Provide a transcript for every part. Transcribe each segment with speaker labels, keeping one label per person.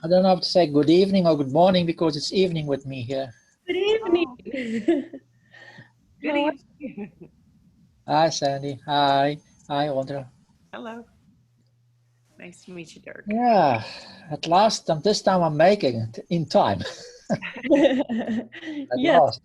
Speaker 1: I don't know if to say good evening or good morning because it's evening with me here.
Speaker 2: Good evening.
Speaker 3: Oh, good
Speaker 2: How are
Speaker 3: evening.
Speaker 1: Hi, Sandy. Hi. Hi, Audra.
Speaker 3: Hello. Nice to meet you, Dirk.
Speaker 1: Yeah, at last, this time I'm making it in time. At
Speaker 2: Yes,
Speaker 1: last.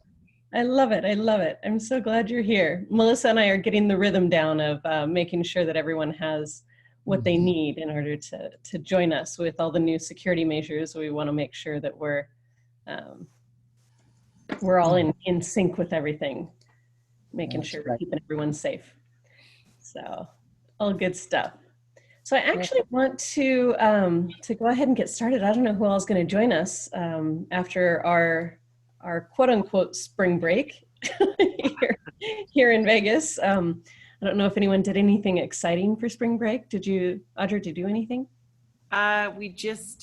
Speaker 2: I love it. I love it. I'm so glad you're here. Melissa and I are getting the rhythm down of making sure that everyone has what they
Speaker 1: Mhm.
Speaker 2: need in order to join us with all the new security measures. We want to make sure that um, we're all in sync with everything, making
Speaker 1: That's
Speaker 2: sure we're
Speaker 1: right.
Speaker 2: keeping everyone safe. So, all good stuff. So I
Speaker 1: Yeah.
Speaker 2: actually want to go ahead and get started. I don't know who else is going to join us after our quote unquote spring break here, here in Vegas. I don't know if anyone did anything exciting for spring break. Did you, Audra, did you do anything?
Speaker 3: We just,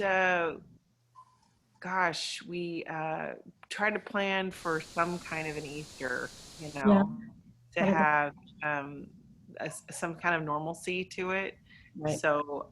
Speaker 3: gosh, we tried to plan for some kind of an Easter,
Speaker 2: Yeah.
Speaker 3: to
Speaker 2: How did that,
Speaker 3: have um, some kind of normalcy to it.
Speaker 2: right.
Speaker 3: So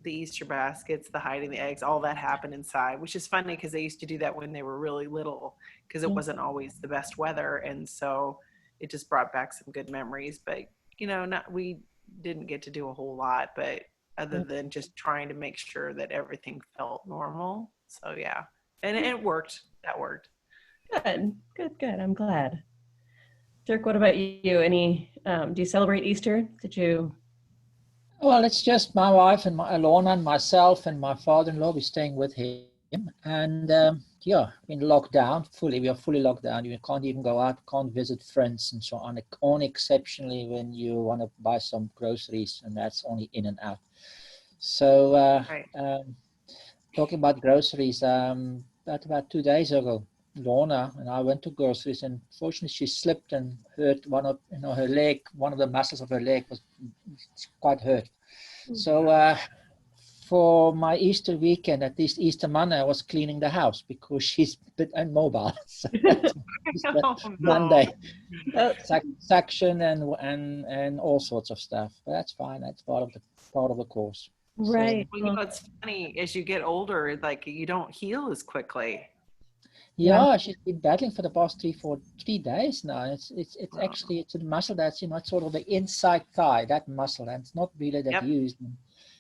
Speaker 3: the Easter baskets, the hiding the eggs, all that happened inside, which is funny because they used to do that when they were really little because it
Speaker 2: Yeah.
Speaker 3: wasn't always the best weather. And so it just brought back some good memories. But, not we didn't get to do a whole lot, but other
Speaker 2: Yeah.
Speaker 3: than just trying to make sure that everything felt normal. So, yeah. And it worked. That worked.
Speaker 2: Good, good, good. I'm glad. Dirk, what about you? Any, do you celebrate Easter? Did you?
Speaker 1: Well, it's just my wife and my Alona and myself and my father-in-law. We're staying with him. And yeah, in lockdown, fully. We are fully locked down. You can't even go out, can't visit friends and so on. Only exceptionally when you want to buy some groceries, and that's only in and out. So,
Speaker 3: Right.
Speaker 1: talking about groceries, about 2 days ago, Lorna and I went to groceries, and fortunately she slipped and hurt her leg. One of the muscles of her leg was quite hurt. So for my Easter weekend, at least Easter Monday, I was cleaning the house because she's a bit immobile. So Easter
Speaker 3: Oh, no.
Speaker 1: Monday, section and all sorts of stuff. But that's fine. That's part of the course. So
Speaker 2: Right.
Speaker 3: Well,
Speaker 2: Well,
Speaker 3: it's funny as you get older, like you don't heal as quickly.
Speaker 2: yeah.
Speaker 1: yeah, she's been battling for the past 3 days now. It's
Speaker 3: Oh,
Speaker 1: actually it's a muscle that's it's sort of the inside thigh, that muscle, and it's not really that
Speaker 3: yep.
Speaker 1: used.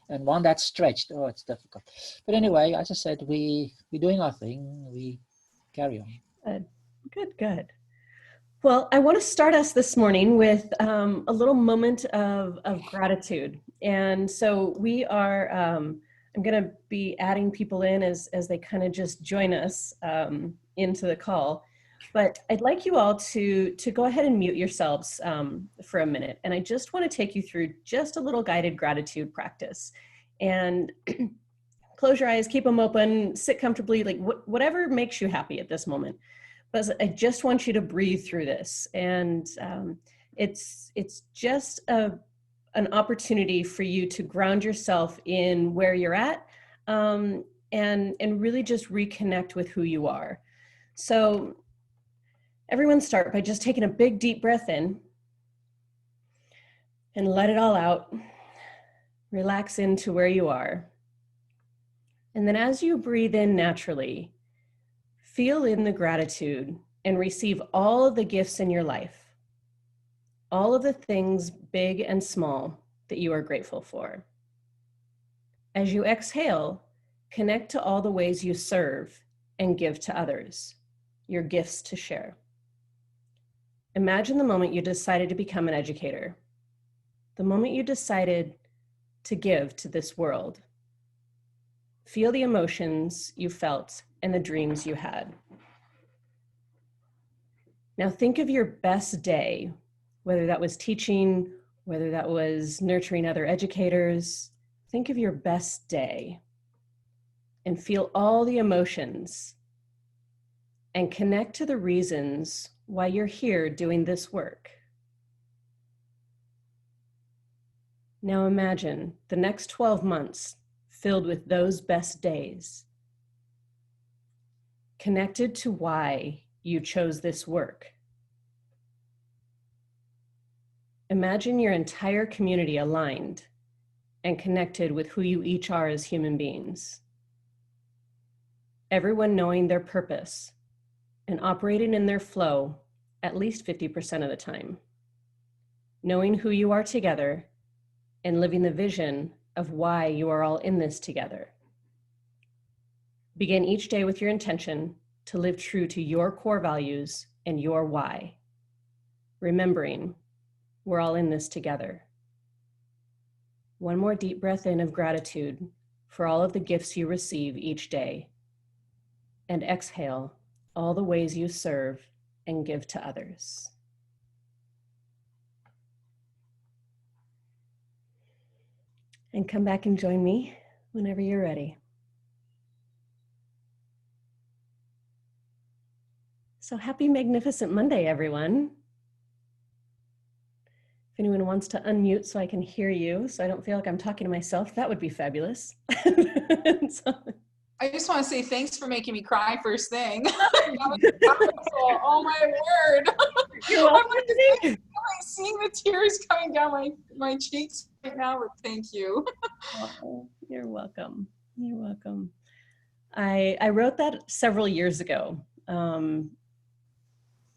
Speaker 1: And one that's stretched. Oh, it's difficult. But anyway, as I said, we're doing our thing. We carry on.
Speaker 2: Good, good, good. Well, I want to start us this morning with a little moment of gratitude. And so I'm going to be adding people in as they kind of just join us into the call. But I'd like you all to go ahead and mute yourselves for a minute. And I just want to take you through just a little guided gratitude practice. And close your eyes, keep them open, sit comfortably, like whatever makes you happy at this moment. But I just want you to breathe through this, and it's just an opportunity for you to ground yourself in where you're at, and really just reconnect with who you are. So everyone start by just taking a big deep breath in and let it all out. Relax into where you are. And then as you breathe in naturally, feel in the gratitude and receive all of the gifts in your life, all of the things, big and small, that you are grateful for. As you exhale, connect to all the ways you serve and give to others, your gifts to share. Imagine the moment you decided to become an educator, the moment you decided to give to this world. Feel the emotions you felt and the dreams you had. Now think of your best day, whether that was teaching, whether that was nurturing other educators. Think of your best day and feel all the emotions and connect to the reasons why you're here doing this work. Now imagine the next 12 months filled with those best days, connected to why you chose this work. Imagine your entire community aligned and connected with who you each are as human beings. everyone knowing their purpose and operating in their flow at least 50% of the time, knowing who you are together and living the vision of why you are all in this together. Begin each day with your intention to live true to your core values and your why, remembering we're all in this together. One more deep breath in of gratitude for all of the gifts you receive each day, and exhale all the ways you serve and give to others. And come back and join me whenever you're ready. So happy Magnificent Monday, everyone. If anyone wants to unmute so I can hear you, so I don't feel like I'm talking to myself, that would be fabulous.
Speaker 4: I just want to say thanks for making me cry first thing. That was powerful. Oh my word.
Speaker 2: You're welcome.
Speaker 4: I'm seeing the tears coming down my cheeks right now, but thank you.
Speaker 2: Oh, you're welcome. You're welcome. I wrote that several years ago.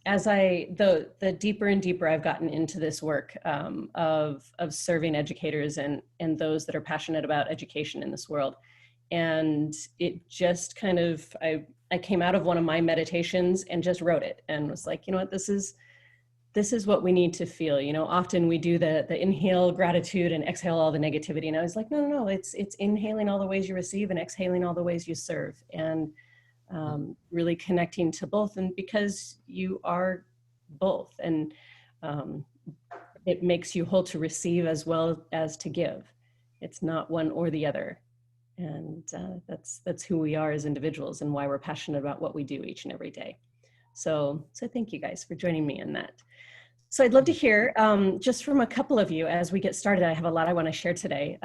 Speaker 2: As the deeper and deeper I've gotten into this work of serving educators and those that are passionate about education in this world. And it just kind of, I came out of one of my meditations and just wrote it and was like, you know what, this is what we need to feel. You know, often we do the inhale gratitude and exhale all the negativity. And I was like, no, it's inhaling all the ways you receive and exhaling all the ways you serve. And really connecting to both, and because you are both, and it makes you whole to receive as well as to give. It's not one or the other, and that's who we are as individuals and why we're passionate about what we do each and every day. So thank you guys for joining me in that. So I'd love to hear just from a couple of you as we get started. I have a lot I want to share today,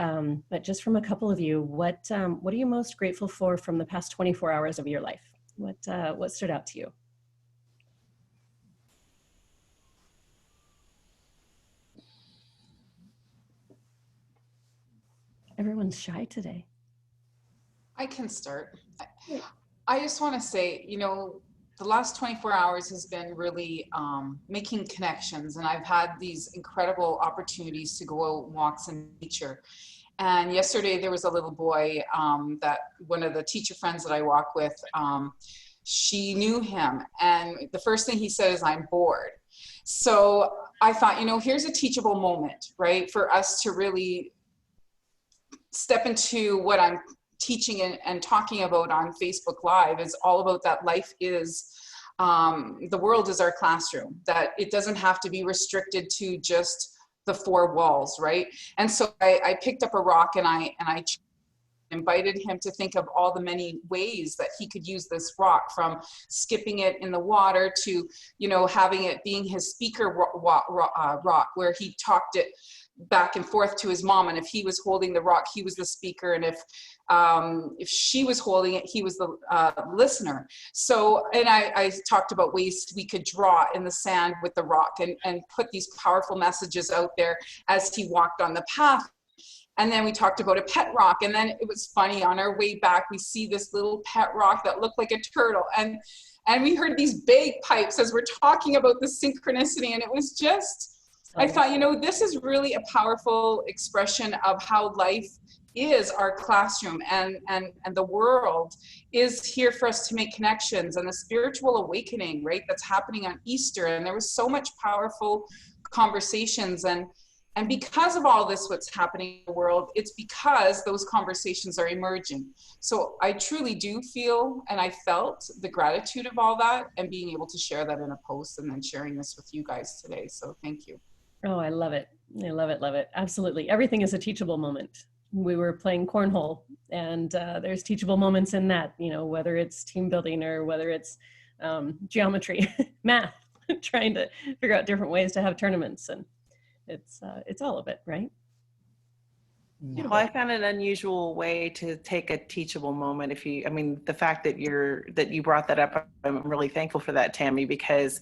Speaker 2: but just from a couple of you, what are you most grateful for from the past 24 hours of your life? What stood out to you? Everyone's shy today.
Speaker 4: I can start. I just want to say, you know, the last 24 hours has been really making connections, and I've had these incredible opportunities to go out walks in nature. And yesterday there was a little boy that one of the teacher friends that I walk with, she knew him, and the first thing he said is, "I'm bored." So I thought, you know, here's a teachable moment, right, for us to really step into what I'm teaching and talking about on Facebook Live. Is all about that life is, the world is our classroom, that it doesn't have to be restricted to just the four walls, right? And so I picked up a rock and I invited him to think of all the many ways that he could use this rock, from skipping it in the water to, you know, having it being his speaker rock, where he talked it back and forth to his mom, and if he was holding the rock, he was the speaker, and if she was holding it, he was the listener. So, and I talked about ways we could draw in the sand with the rock and put these powerful messages out there as he walked on the path. And then we talked about a pet rock, and then it was funny, on our way back we see this little pet rock that looked like a turtle, and we heard these bagpipes as we're talking about the synchronicity, and it was just, I thought, you know, this is really a powerful expression of how life is our classroom, and the world is here for us to make connections, and the spiritual awakening, right, that's happening on Easter. And there was so much powerful conversations, and because of all this, what's happening in the world, it's because those conversations are emerging. So I truly do feel, and I felt the gratitude of all that, and being able to share that in a post and then sharing this with you guys today. So thank you.
Speaker 2: Oh, I love it. I love it. Love it. Absolutely. Everything is a teachable moment. We were playing cornhole, and there's teachable moments in that, you know, whether it's team building or whether it's geometry, math, trying to figure out different ways to have tournaments, and it's all of it, right?
Speaker 3: Well, I found an unusual way to take a teachable moment. I mean, the fact that you brought that up, I'm really thankful for that, Tammy, because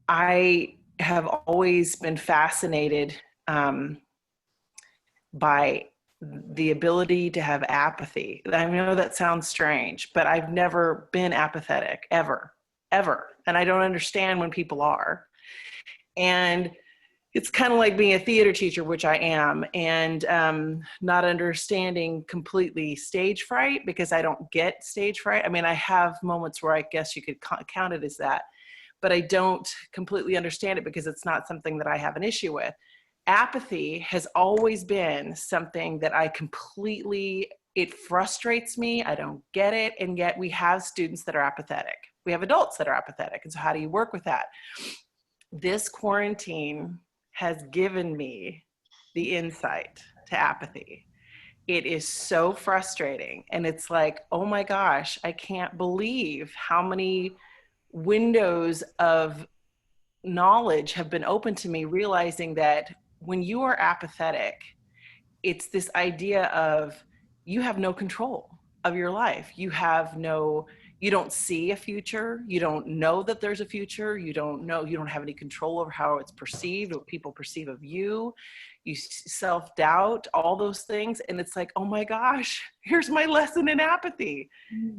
Speaker 3: I have always been fascinated by the ability to have apathy. I know that sounds strange, but I've never been apathetic, ever. And I don't understand when people are. And it's kind of like being a theater teacher, which I am, and not understanding completely stage fright, because I don't get stage fright. I mean, I have moments where I guess you could count it as that, but I don't completely understand it because it's not something that I have an issue with. Apathy has always been something that it frustrates me. I don't get it. And yet we have students that are apathetic. We have adults that are apathetic. And so how do you work with that? This quarantine has given me the insight to apathy. It is so frustrating. And it's like, oh my gosh, I can't believe how many windows of knowledge have been open to me, realizing that when you are apathetic, it's this idea of you have no control of your life. You don't see a future. You don't know that there's a future. You don't have any control over how it's perceived, what people perceive of you. You self-doubt, all those things. And it's like, oh my gosh, here's my lesson in apathy.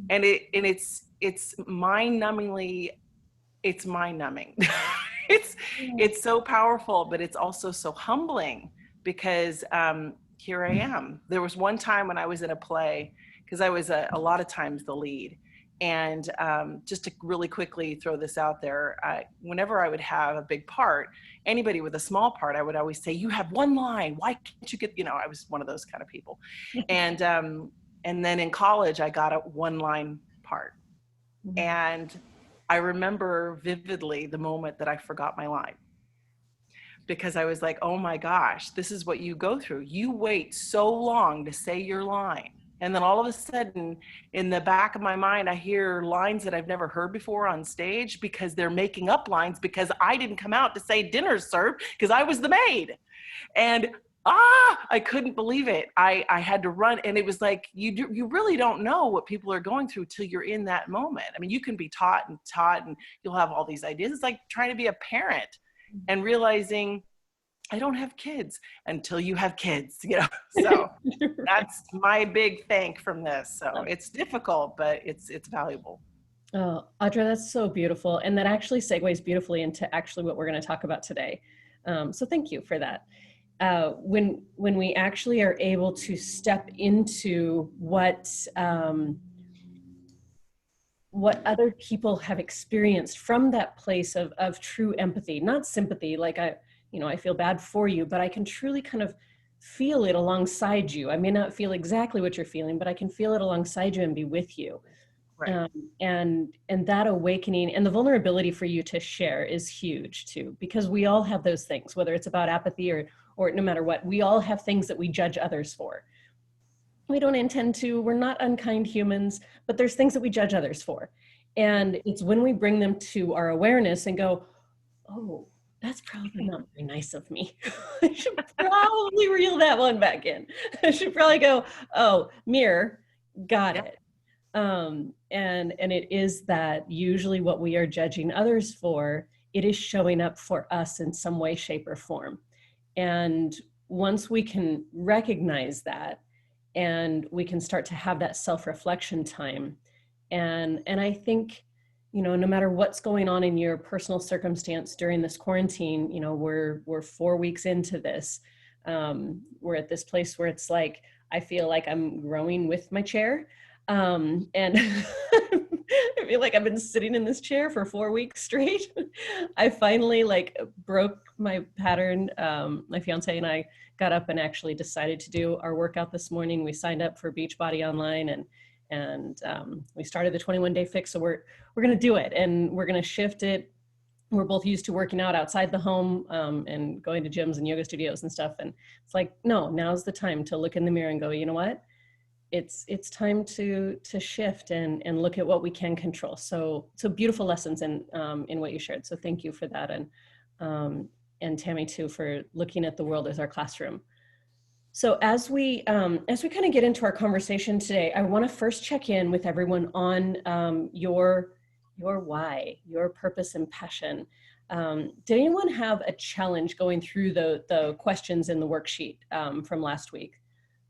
Speaker 3: And it's mind-numbing. It's so powerful, but it's also so humbling, because here I am. There was one time when I was in a play, because I was a lot of times the lead. And just to really quickly throw this out there, whenever I would have a big part, anybody with a small part, I would always say, you have one line. Why can't you get, I was one of those kind of people. And then in college, I got a one line part. And I remember vividly the moment that I forgot my line, because I was like, oh my gosh, this is what you go through. You wait so long to say your line. And then all of a sudden, in the back of my mind, I hear lines that I've never heard before on stage, because they're making up lines because I didn't come out to say dinner's served because I was the maid. And I couldn't believe it. I had to run. And it was like, you really don't know what people are going through till you're in that moment. I mean, you can be taught and you'll have all these ideas. It's like trying to be a parent and realizing, I don't have kids until you have kids, so that's my big thank from this. So it's difficult, but it's valuable.
Speaker 2: Oh, Audra, that's so beautiful. And that actually segues beautifully into actually what we're going to talk about today. So thank you for that. When we actually are able to step into what other people have experienced from that place of true empathy, not sympathy, like I feel bad for you, but I can truly kind of feel it alongside you. I may not feel exactly what you're feeling, but I can feel it alongside you and be with you.
Speaker 3: Right.
Speaker 2: And that awakening and the vulnerability for you to share is huge too, because we all have those things, whether it's about apathy or no matter what, we all have things that we judge others for. We don't intend to, we're not unkind humans, but there's things that we judge others for. And it's when we bring them to our awareness and go, oh, that's probably not very nice of me. I should probably reel that one back in. I should probably go, oh, mirror, got it. And it is that usually what we are judging others for, it is showing up for us in some way, shape, or form. And once we can recognize that, and we can start to have that self-reflection time, and I think, no matter what's going on in your personal circumstance during this quarantine, we're 4 weeks into this. We're at this place where it's like, I feel like I'm growing with my chair. And I feel like I've been sitting in this chair for 4 weeks straight. I finally broke my pattern. My fiance and I got up and actually decided to do our workout this morning. We signed up for Beachbody online and we started the 21-day fix. So we're going to do it, and we're going to shift it. We're both used to working out outside the home and going to gyms and yoga studios and stuff. And it's like, no, now's the time to look in the mirror and go, you know what? It's time to shift and look at what we can control. So beautiful lessons in what you shared. So thank you for that. And Tammy too, for looking at the world as our classroom. So as we kind of get into our conversation today, I want to first check in with everyone on your why, your purpose and passion. Did anyone have a challenge going through the questions in the worksheet from last week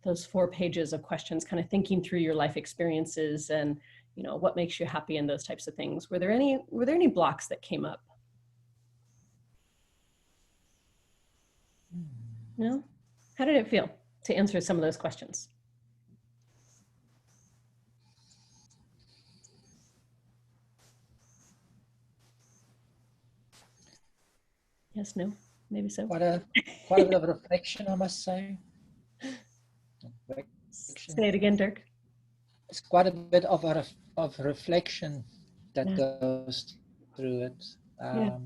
Speaker 2: those 4 pages of questions, kind of thinking through your life experiences and, you know, what makes you happy and those types of things. Were there any blocks that came up? No? How did it feel to answer some of those questions? Yes, no, maybe so.
Speaker 1: Quite a bit of reflection, I must say.
Speaker 2: Say it again, Dirk.
Speaker 1: It's quite a bit of reflection that
Speaker 2: Yeah.
Speaker 1: goes through it.
Speaker 2: Yeah.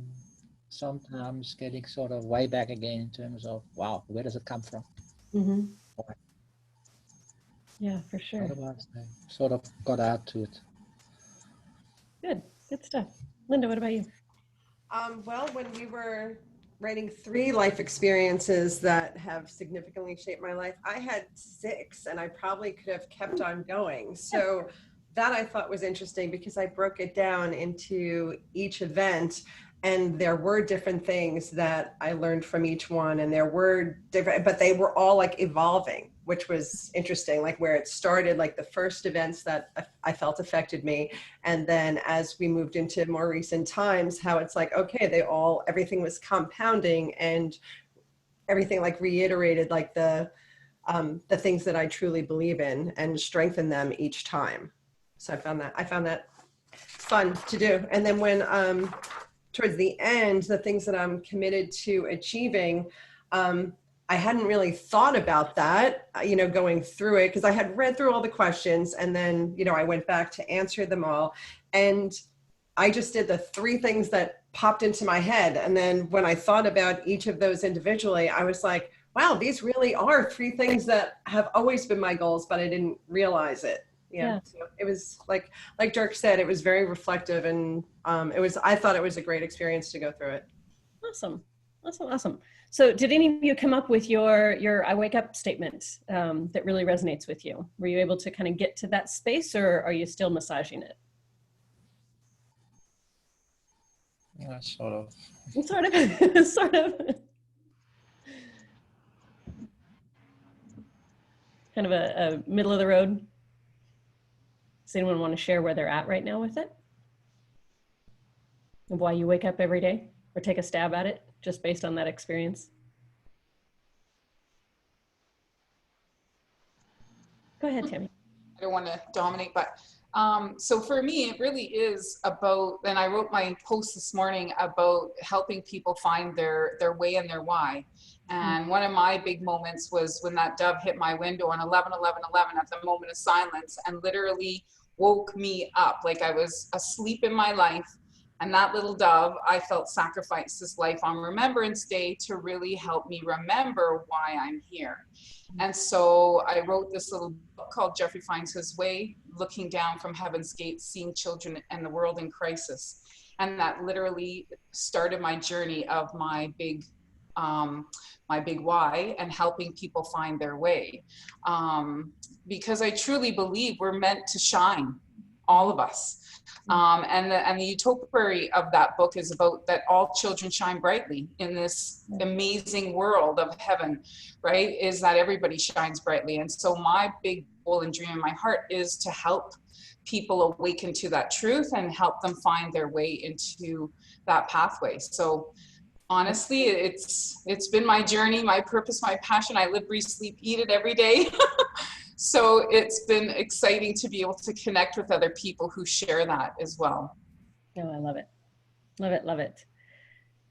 Speaker 1: Sometimes getting sort of way back again in terms of, wow, where does it come from?
Speaker 2: Mm-hmm.
Speaker 1: Why?
Speaker 2: Yeah, for sure.
Speaker 1: Otherwise, I sort of got out to it.
Speaker 2: Good stuff. Linda, what about you?
Speaker 5: Well, when we were writing 3 life experiences that have significantly shaped my life, I had 6, and I probably could have kept on going. So that I thought was interesting because I broke it down into each event, and there were different things that I learned from each one, and there were different, but they were all like evolving, which was interesting, like where it started, like the first events that I felt affected me. And then as we moved into more recent times, how it's like, okay, everything was compounding and everything like reiterated like the things that I truly believe in and strengthen them each time. So I found that fun to do. And then when, towards the end, the things that I'm committed to achieving, I hadn't really thought about that, you know, going through it, because I had read through all the questions and then, you know, I went back to answer them all. And I just did the 3 things that popped into my head. And then when I thought about each of those individually, I was like, wow, these really are 3 things that have always been my goals, but I didn't realize it. Yeah. So it was like Dirk said, it was very reflective, and I thought it was a great experience to go through it.
Speaker 2: Awesome. So did any of you come up with your I wake up statement that really resonates with you? Were you able to kind of get to that space, or are you still massaging it?
Speaker 1: Yeah, sort of.
Speaker 2: Sort of. Sort of. Kind of a middle of the road. Does anyone want to share where they're at right now with it? And why you wake up every day, or take a stab at it just based on that experience? Go ahead, Tammy.
Speaker 4: I don't want to dominate, but so for me, it really is about, and I wrote my post this morning about helping people find their way and their why. And one of my big moments was when that dove hit my window on 11/11/11 at the moment of silence, and literally woke me up. Like I was asleep in my life, and that little dove, I felt, sacrificed his life on Remembrance Day to really help me remember why I'm here. And so I wrote this little book called Jeffrey Finds His Way, Looking Down from Heaven's Gate, Seeing Children and the World in Crisis. And that literally started my journey of my big why, and helping people find their way. Because I truly believe we're meant to shine, all of us. And the utopia of that book is about that all children shine brightly in this amazing world of heaven, right? Is that everybody shines brightly. And so my big goal and dream in my heart is to help people awaken to that truth and help them find their way into that pathway. So honestly, it's been my journey, my purpose, my passion. I live, breathe, sleep, eat it every day. So it's been exciting to be able to connect with other people who share that as well.
Speaker 2: Oh, I love it. Love it, love it.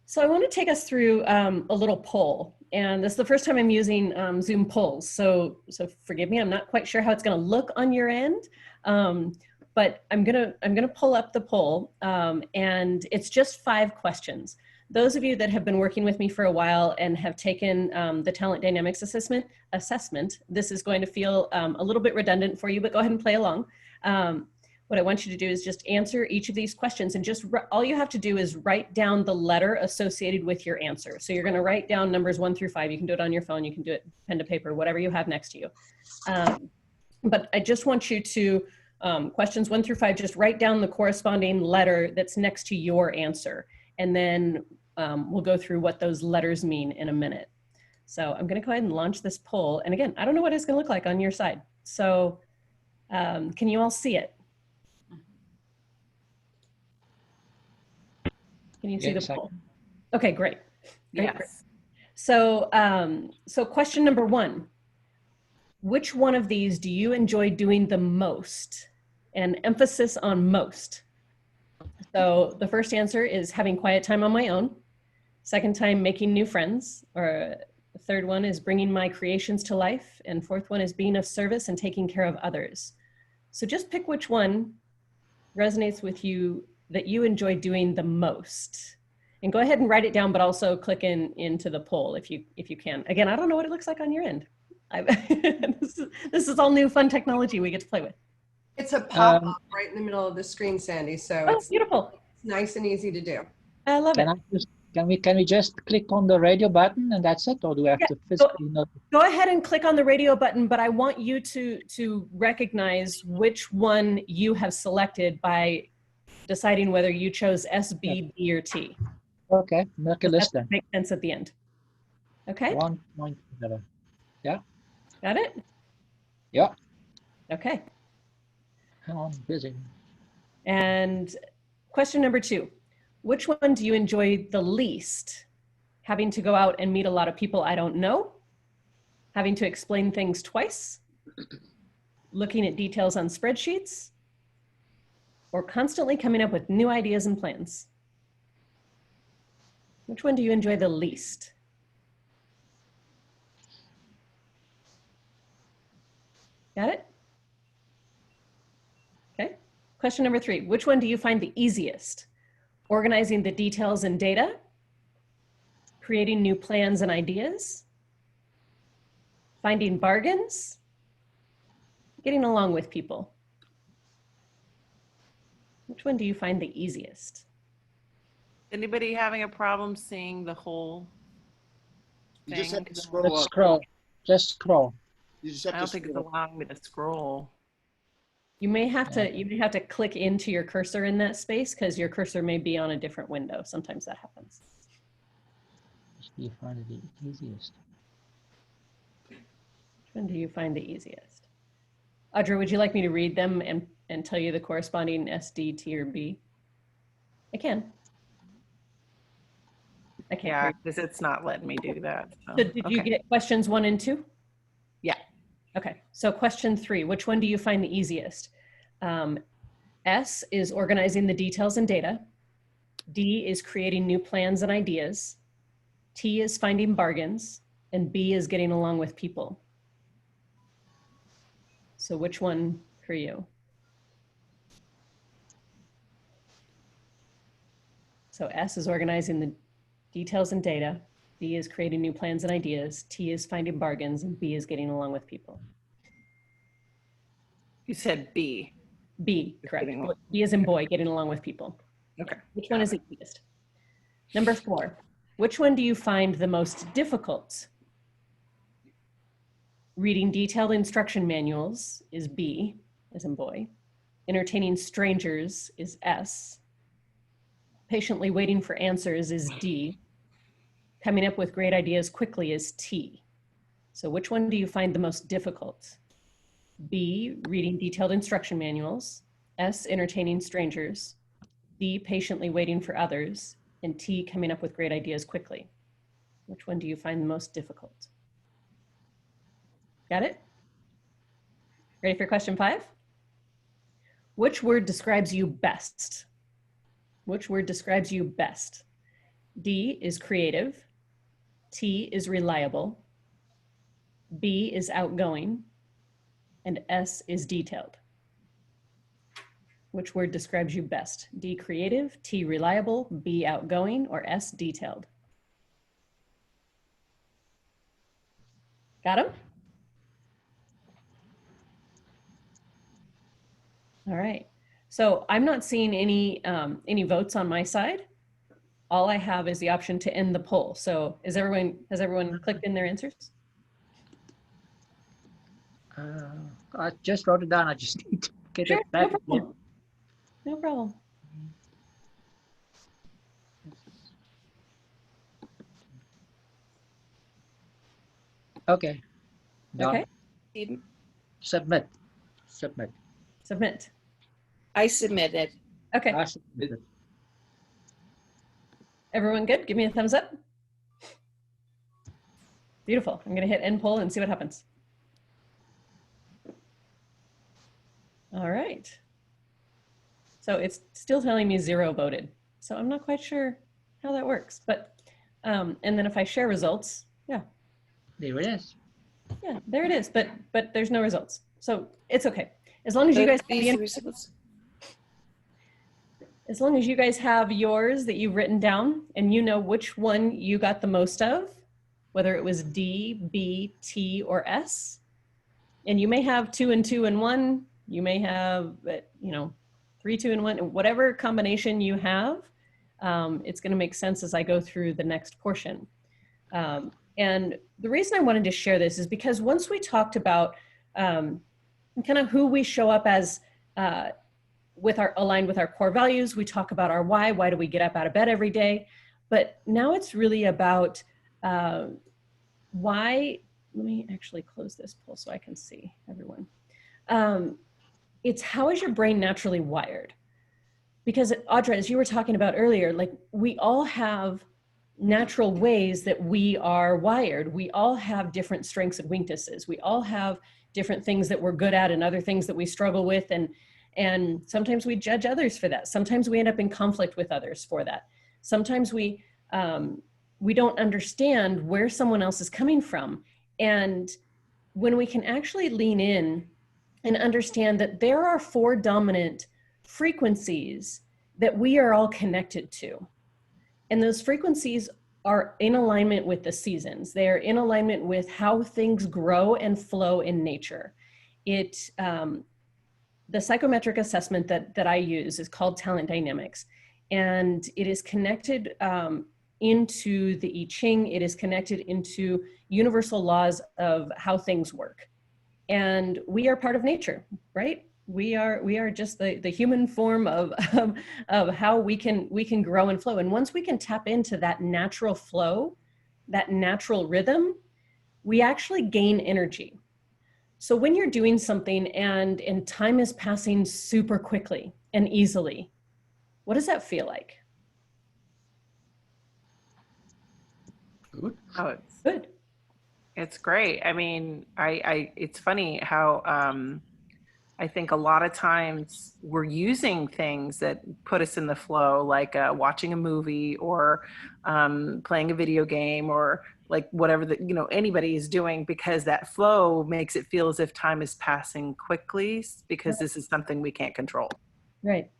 Speaker 2: So I want to take us through a little poll. And this is the first time I'm using Zoom polls. So forgive me, I'm not quite sure how it's going to look on your end. But I'm gonna pull up the poll, and it's just 5 questions. Those of you that have been working with me for a while and have taken the Talent Dynamics assessment, this is going to feel a little bit redundant for you, but go ahead and play along. What I want you to do is just answer each of these questions, and just all you have to do is write down the letter associated with your answer. So you're gonna write down numbers 1 through 5. You can do it on your phone, you can do it pen to paper, whatever you have next to you. But I just want you to, questions 1 through 5, just write down the corresponding letter that's next to your answer. And then we'll go through what those letters mean in a minute. So I'm going to go ahead and launch this poll. And again, I don't know what it's going to look like on your side. So can you all see it? Can you see the
Speaker 1: Yes, I
Speaker 2: poll? Okay, great. Great, great.
Speaker 3: Yes.
Speaker 2: So, so question number 1, which one of these do you enjoy doing the most? And emphasis on most. So the first answer is having quiet time on my own. Second time, making new friends. Or the third one is bringing my creations to life. And fourth one is being of service and taking care of others. So just pick which one resonates with you that you enjoy doing the most. And go ahead and write it down, but also click into the poll if you can. Again, I don't know what it looks like on your end. This is all new fun technology we get to play with.
Speaker 5: It's a pop-up right in the middle of the screen, Sandy. So
Speaker 2: Oh,
Speaker 5: it's
Speaker 2: beautiful.
Speaker 5: nice and easy to do.
Speaker 2: I love it.
Speaker 1: Can we just click on the radio button and that's it, or do we have to physically know?
Speaker 2: Go ahead and click on the radio button, but I want you to recognize which one you have selected by deciding whether you chose S, B, B, or T.
Speaker 1: Okay, make a list
Speaker 2: That
Speaker 1: then.
Speaker 2: makes sense at the end. Okay,
Speaker 1: 1.7.
Speaker 2: got it?
Speaker 1: Yeah.
Speaker 2: Okay.
Speaker 1: Hang on, busy.
Speaker 2: And question number 2, which one do you enjoy the least? Having to go out and meet a lot of people I don't know, having to explain things twice, looking at details on spreadsheets, or constantly coming up with new ideas and plans? Which one do you enjoy the least? Got it? Okay. Question number 3, which one do you find the easiest? Organizing the details and data, creating new plans and ideas, finding bargains, getting along with people. Which one do you find the easiest?
Speaker 3: Anybody having a problem seeing the whole
Speaker 6: You just have
Speaker 3: thing?
Speaker 6: to scroll
Speaker 1: Let's
Speaker 6: up.
Speaker 1: scroll. Just scroll.
Speaker 6: You just
Speaker 3: I
Speaker 6: have
Speaker 3: don't
Speaker 6: to
Speaker 3: think it's
Speaker 6: scroll.
Speaker 3: allowing me to scroll.
Speaker 2: You may have to click into your cursor in that space because your cursor may be on a different window. Sometimes that happens.
Speaker 1: Which do you find it the easiest?
Speaker 2: Which one do you find the easiest? Audra, would you like me to read them and tell you the corresponding S, D, T, or B? I can. I can't.
Speaker 3: Yeah,
Speaker 2: hear
Speaker 3: because it's not letting me do that.
Speaker 2: you. So did you
Speaker 3: okay.
Speaker 2: get questions 1 and 2?
Speaker 3: Yeah.
Speaker 2: Okay, so question 3, which one do you find the easiest? S is organizing the details and data. D is creating new plans and ideas. T is finding bargains. And B is getting along with people. So which one for you? So S is organizing the details and data. D is creating new plans and ideas. T is finding bargains. And B is getting along with people.
Speaker 3: You said B.
Speaker 2: B, correct.
Speaker 3: Getting along.
Speaker 2: B is in boy, getting along with people.
Speaker 3: Okay.
Speaker 2: Which one is the easiest? Number 4, which one do you find the most difficult? Reading detailed instruction manuals is B, as in boy. Entertaining strangers is S. Patiently waiting for answers is D. Coming up with great ideas quickly is T. So which one do you find the most difficult? B, reading detailed instruction manuals. S, entertaining strangers. D, patiently waiting for others. And T, coming up with great ideas quickly. Which one do you find the most difficult? Got it? Ready for question 5? Which word describes you best? Which word describes you best? D is creative. T is reliable. B is outgoing. And S is detailed. Which word describes you best? D, creative, T, reliable, B, outgoing, or S, detailed? Got him? All right. So I'm not seeing any votes on my side. All I have is the option to end the poll. So has everyone clicked in their answers?
Speaker 1: I just wrote it down. I just need to get
Speaker 2: Sure,
Speaker 1: it back.
Speaker 2: no problem. No problem.
Speaker 1: Okay. Done.
Speaker 2: Okay.
Speaker 7: Steve,
Speaker 1: Submit. Submit.
Speaker 2: Submit.
Speaker 7: I submitted.
Speaker 2: Okay.
Speaker 1: I submitted.
Speaker 2: Everyone good? Give me a thumbs up. Beautiful. I'm going to hit end poll and see what happens. All right. So it's still telling me 0 voted. So I'm not quite sure how that works, but, and then if I share results, yeah,
Speaker 1: There it is.
Speaker 2: yeah, there it is, but there's no results. So it's okay. As long as you guys,
Speaker 7: These results.
Speaker 2: as long as you guys have yours that you've written down and you know which one you got the most of, whether it was D, B, T, or S, and you may have 2 and 2 and 1, you may have, 3, 2 and 1, whatever combination you have, it's going to make sense as I go through the next portion. And the reason I wanted to share this is because once we talked about kind of who we show up as, aligned with our core values, we talk about our why do we get up out of bed every day, but now it's really about why. Let me actually close this poll so I can see everyone. It's how is your brain naturally wired? Because Audra, as you were talking about earlier, like we all have natural ways that we are wired. We all have different strengths and weaknesses. We all have different things that we're good at and other things that we struggle with. And sometimes we judge others for that. Sometimes we end up in conflict with others for that. Sometimes we don't understand where someone else is coming from. And when we can actually lean in and understand that there are 4 dominant frequencies that we are all connected to. And those frequencies are in alignment with the seasons. They are in alignment with how things grow and flow in nature. The psychometric assessment that I use is called Talent Dynamics. And it is connected into the I Ching. It is connected into universal laws of how things work. And we are part of nature, right? We are just the human form of how we can grow and flow. And once we can tap into that natural flow, that natural rhythm, we actually gain energy. So when you're doing something and time is passing super quickly and easily, what does that feel like?
Speaker 1: Good.
Speaker 3: Oh, it's
Speaker 2: Good.
Speaker 3: It's great. I mean, it's funny how I think a lot of times we're using things that put us in the flow, like watching a movie or playing a video game or like whatever anybody is doing, because that flow makes it feel as if time is passing quickly because this is something we can't control.
Speaker 2: Right.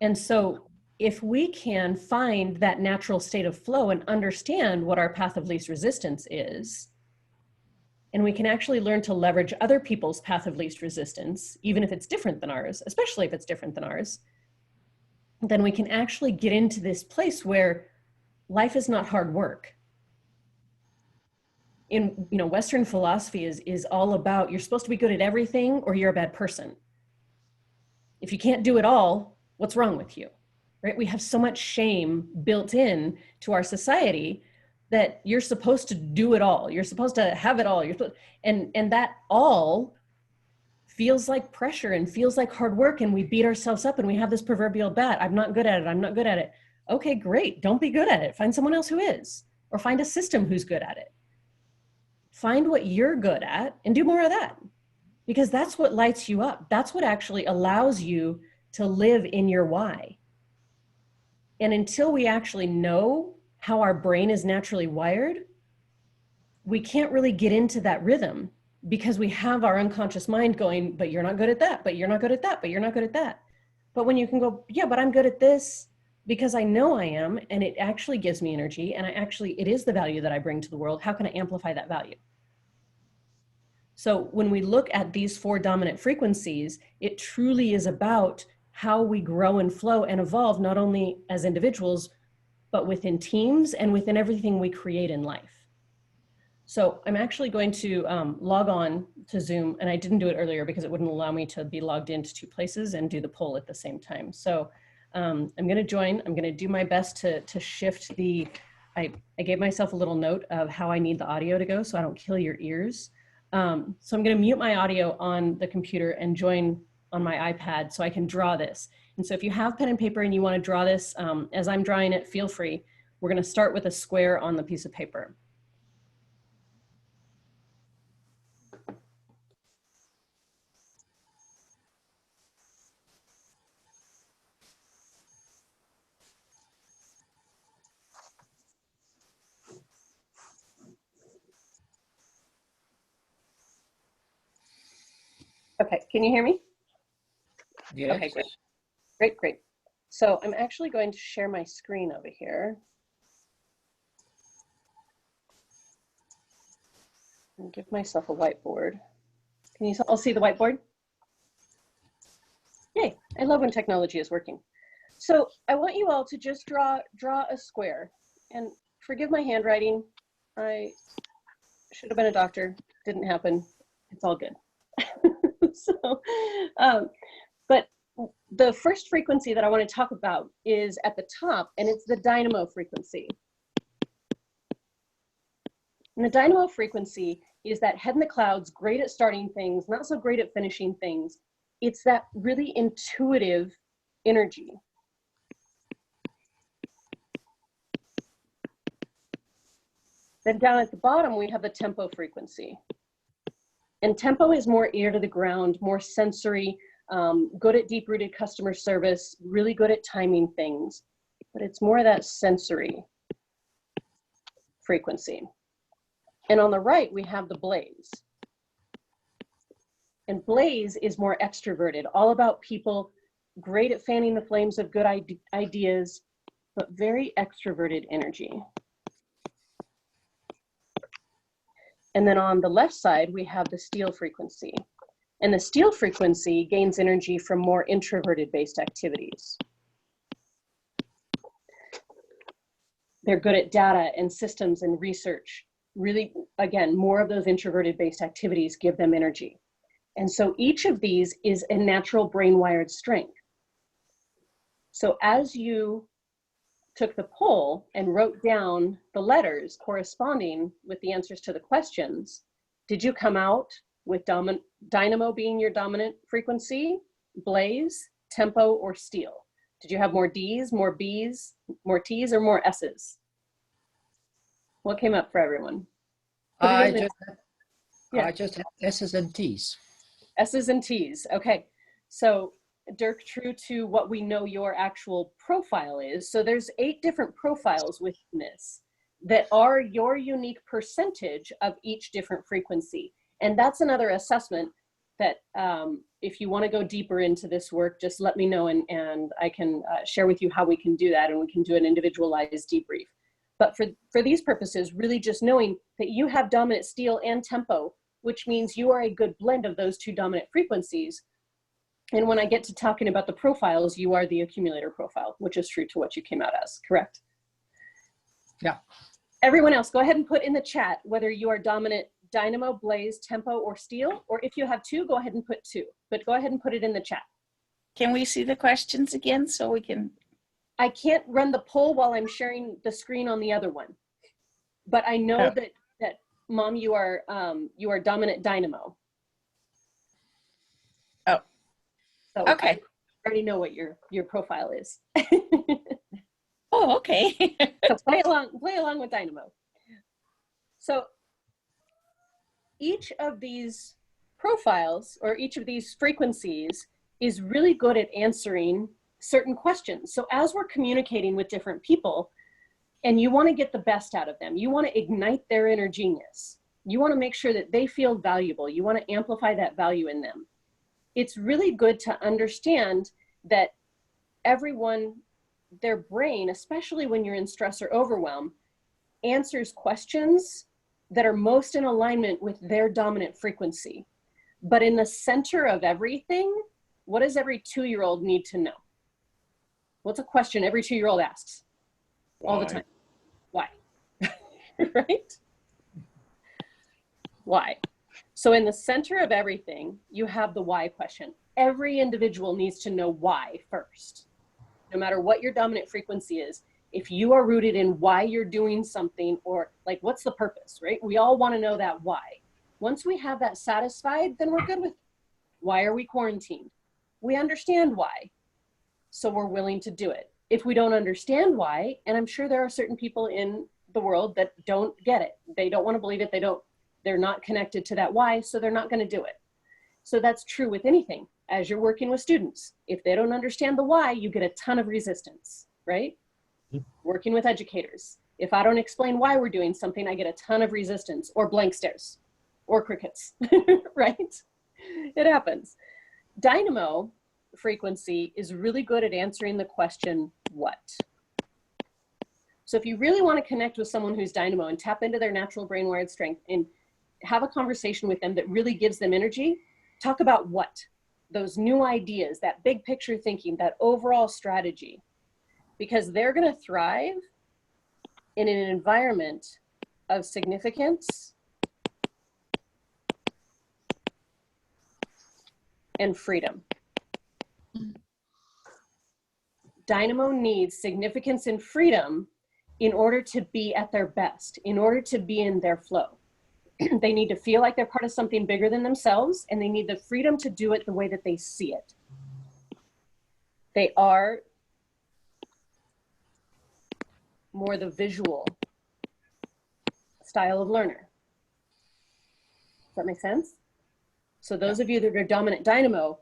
Speaker 2: And so if we can find that natural state of flow and understand what our path of least resistance is, and we can actually learn to leverage other people's path of least resistance, even if it's different than ours, especially if it's different than ours, then we can actually get into this place where life is not hard work. In Western philosophy is all about you're supposed to be good at everything or you're a bad person. If you can't do it all, what's wrong with you? Right? We have so much shame built in to our society that you're supposed to do it all. You're supposed to have it all. And that all feels like pressure and feels like hard work. And we beat ourselves up and we have this proverbial bat. I'm not good at it. I'm not good at it. Okay, great. Don't be good at it. Find someone else who is, or find a system who's good at it. Find what you're good at and do more of that, because that's what lights you up. That's what actually allows you to live in your why. And until we actually know how our brain is naturally wired, we can't really get into that rhythm because we have our unconscious mind going, but you're not good at that, but you're not good at that, but you're not good at that. But when you can go, yeah, but I'm good at this because I know I am, and it actually gives me energy, and it is the value that I bring to the world. How can I amplify that value? So when we look at these 4 dominant frequencies, it truly is about how we grow and flow and evolve, not only as individuals, but within teams and within everything we create in life. So I'm actually going to log on to Zoom, and I didn't do it earlier because it wouldn't allow me to be logged into 2 places and do the poll at the same time. So I'm going to join. I'm going to do my best to shift the I gave myself a little note of how I need the audio to go so I don't kill your ears. So I'm going to mute my audio on the computer and join on my iPad so I can draw this. And so if you have pen and paper and you want to draw this, as I'm drawing it, feel free. We're going to start with a square on the piece of paper. Okay, can you hear me?
Speaker 1: Yes.
Speaker 2: Okay, great. Great, great. So I'm actually going to share my screen over here. And give myself a whiteboard. Can you all see the whiteboard? Yay, I love when technology is working. So I want you all to just draw a square. And forgive my handwriting. I should have been a doctor, didn't happen. It's all good. So, but the first frequency that I want to talk about is at the top, and it's the dynamo frequency. And the dynamo frequency is that head in the clouds, great at starting things, not so great at finishing things. It's that really intuitive energy. Then down at the bottom, we have the tempo frequency. And tempo is more ear to the ground, more sensory, good at deep-rooted customer service, really good at timing things, but it's more that sensory frequency. And on the right, we have the blaze. And blaze is more extroverted, all about people, great at fanning the flames of good ideas, but very extroverted energy. And then on the left side, we have the steel frequency. And the steel frequency gains energy from more introverted based activities. They're good at data and systems and research. Really, again, more of those introverted based activities give them energy. And so each of these is a natural brain wired strength. So as you took the poll and wrote down the letters corresponding with the answers to the questions, did you come out with dynamo being your dominant frequency, blaze, tempo, or steel? Did you have more Ds, more Bs, more Ts, or more S's? What came up for everyone?
Speaker 1: I just have S's and T's.
Speaker 2: S's and T's, okay. So Dirk, true to what we know your actual profile is, so there's 8 different profiles within this that are your unique percentage of each different frequency. And that's another assessment that if you want to go deeper into this work, just let me know and I can share with you how we can do that, and we can do an individualized debrief. But for these purposes, really just knowing that you have dominant steel and tempo, which means you are a good blend of those 2 dominant frequencies. And when I get to talking about the profiles, you are the accumulator profile, which is true to what you came out as, correct?
Speaker 1: Yeah.
Speaker 2: Everyone else, go ahead and put in the chat whether you are dominant dynamo, blaze, tempo, or steel, or if you have 2, go ahead and put 2, but go ahead and put it in the chat.
Speaker 7: Can we see the questions again so we can?
Speaker 2: I can't run the poll while I'm sharing the screen on the other one, but I know that Mom, you are dominant dynamo.
Speaker 7: Oh,
Speaker 2: so
Speaker 7: okay.
Speaker 2: I already know what your profile is.
Speaker 7: Oh, okay.
Speaker 2: So play along with dynamo. So each of these profiles or each of these frequencies is really good at answering certain questions. So as we're communicating with different people and you want to get the best out of them, you want to ignite their inner genius, you want to make sure that they feel valuable, you want to amplify that value in them. It's really good to understand that everyone, their brain, especially when you're in stress or overwhelm, answers questions that are most in alignment with their dominant frequency. But in the center of everything, what does every 2-year-old need to know? What's a question every 2-year-old asks all the time? Why? Right? Why? So in the center of everything, you have the why question. Every individual needs to know why first. No matter what your dominant frequency is, If you are rooted in why you're doing something, or like, what's the purpose, right? We all want to know that why. Once we have that satisfied, then we're good with why are we quarantined? We understand why, so we're willing to do it. If we don't understand why, and I'm sure there are certain people in the world that don't get it, they don't want to believe it, they're not connected to that why, so they're not going to do it. So that's true with anything. As you're working with students, if they don't understand the why, you get a ton of resistance, right? Working with educators, if I don't explain why we're doing something, I get a ton of resistance, or blank stares, or crickets, right? It happens. Dynamo frequency is really good at answering the question, what? So if you really want to connect with someone who's dynamo and tap into their natural brain wired strength and have a conversation with them that really gives them energy, talk about what? Those new ideas, that big picture thinking, that overall strategy, because they're going to thrive in an environment of significance and freedom. Dynamo needs significance and freedom in order to be at their best, in order to be in their flow. They need to feel like they're part of something bigger than themselves, and they need the freedom to do it the way that they see it. They are more the visual style of learner. Does that make sense? So those of you that are dominant dynamo,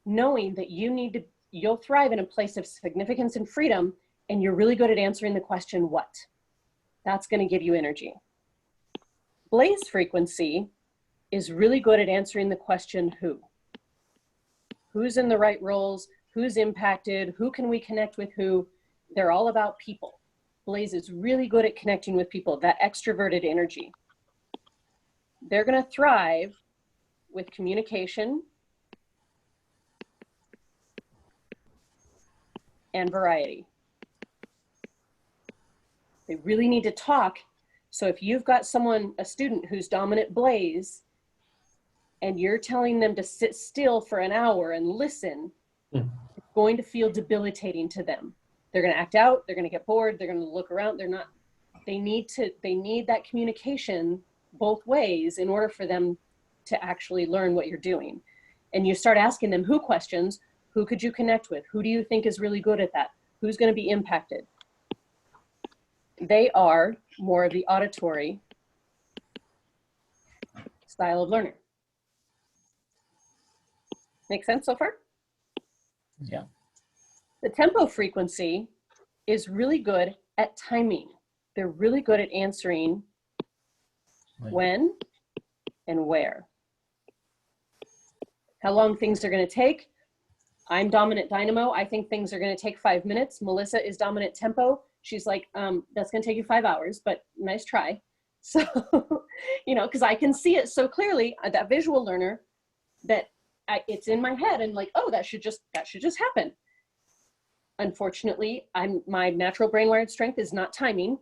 Speaker 2: knowing that you'll thrive in a place of significance and freedom, and you're really good at answering the question, what? That's going to give you energy. Blaze frequency is really good at answering the question, who? Who's in the right roles? Who's impacted? Who can we connect with who? They're all about people. Blaze is really good at connecting with people, that extroverted energy. They're going to thrive with communication and variety. They really need to talk. So if you've got a student who's dominant blaze, and you're telling them to sit still for an hour and listen, it's going to feel debilitating to them. They're going to act out, they're going to get bored, they're going to look around, they need that communication both ways in order for them to actually learn what you're doing. And you start asking them who questions. Who could you connect with? Who do you think is really good at that? Who's going to be impacted? They are more of the auditory style of learner. Make sense so far?
Speaker 1: Yeah.
Speaker 2: The tempo frequency is really good at timing. They're really good at answering when and where. How long things are going to take. I'm dominant dynamo. I think things are going to take 5 minutes. Melissa is dominant tempo. She's like, that's going to take you 5 hours, but nice try. So, because I can see it so clearly, that visual learner, that it's in my head and like, oh, that should just happen. Unfortunately, my natural brain wired strength is not timing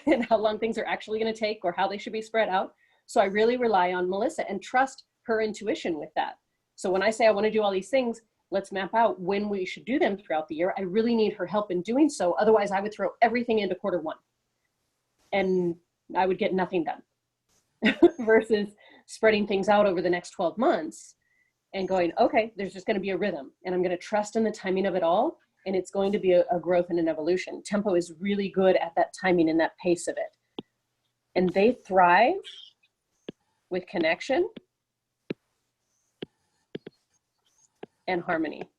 Speaker 2: and how long things are actually going to take or how they should be spread out. So I really rely on Melissa and trust her intuition with that. So when I say I want to do all these things, let's map out when we should do them throughout the year. I really need her help in doing so. Otherwise, I would throw everything into quarter one and I would get nothing done versus spreading things out over the next 12 months and going, okay, there's just going to be a rhythm and I'm going to trust in the timing of it all. And it's going to be a growth and an evolution. Tempo is really good at that timing and that pace of it. And they thrive with connection and harmony.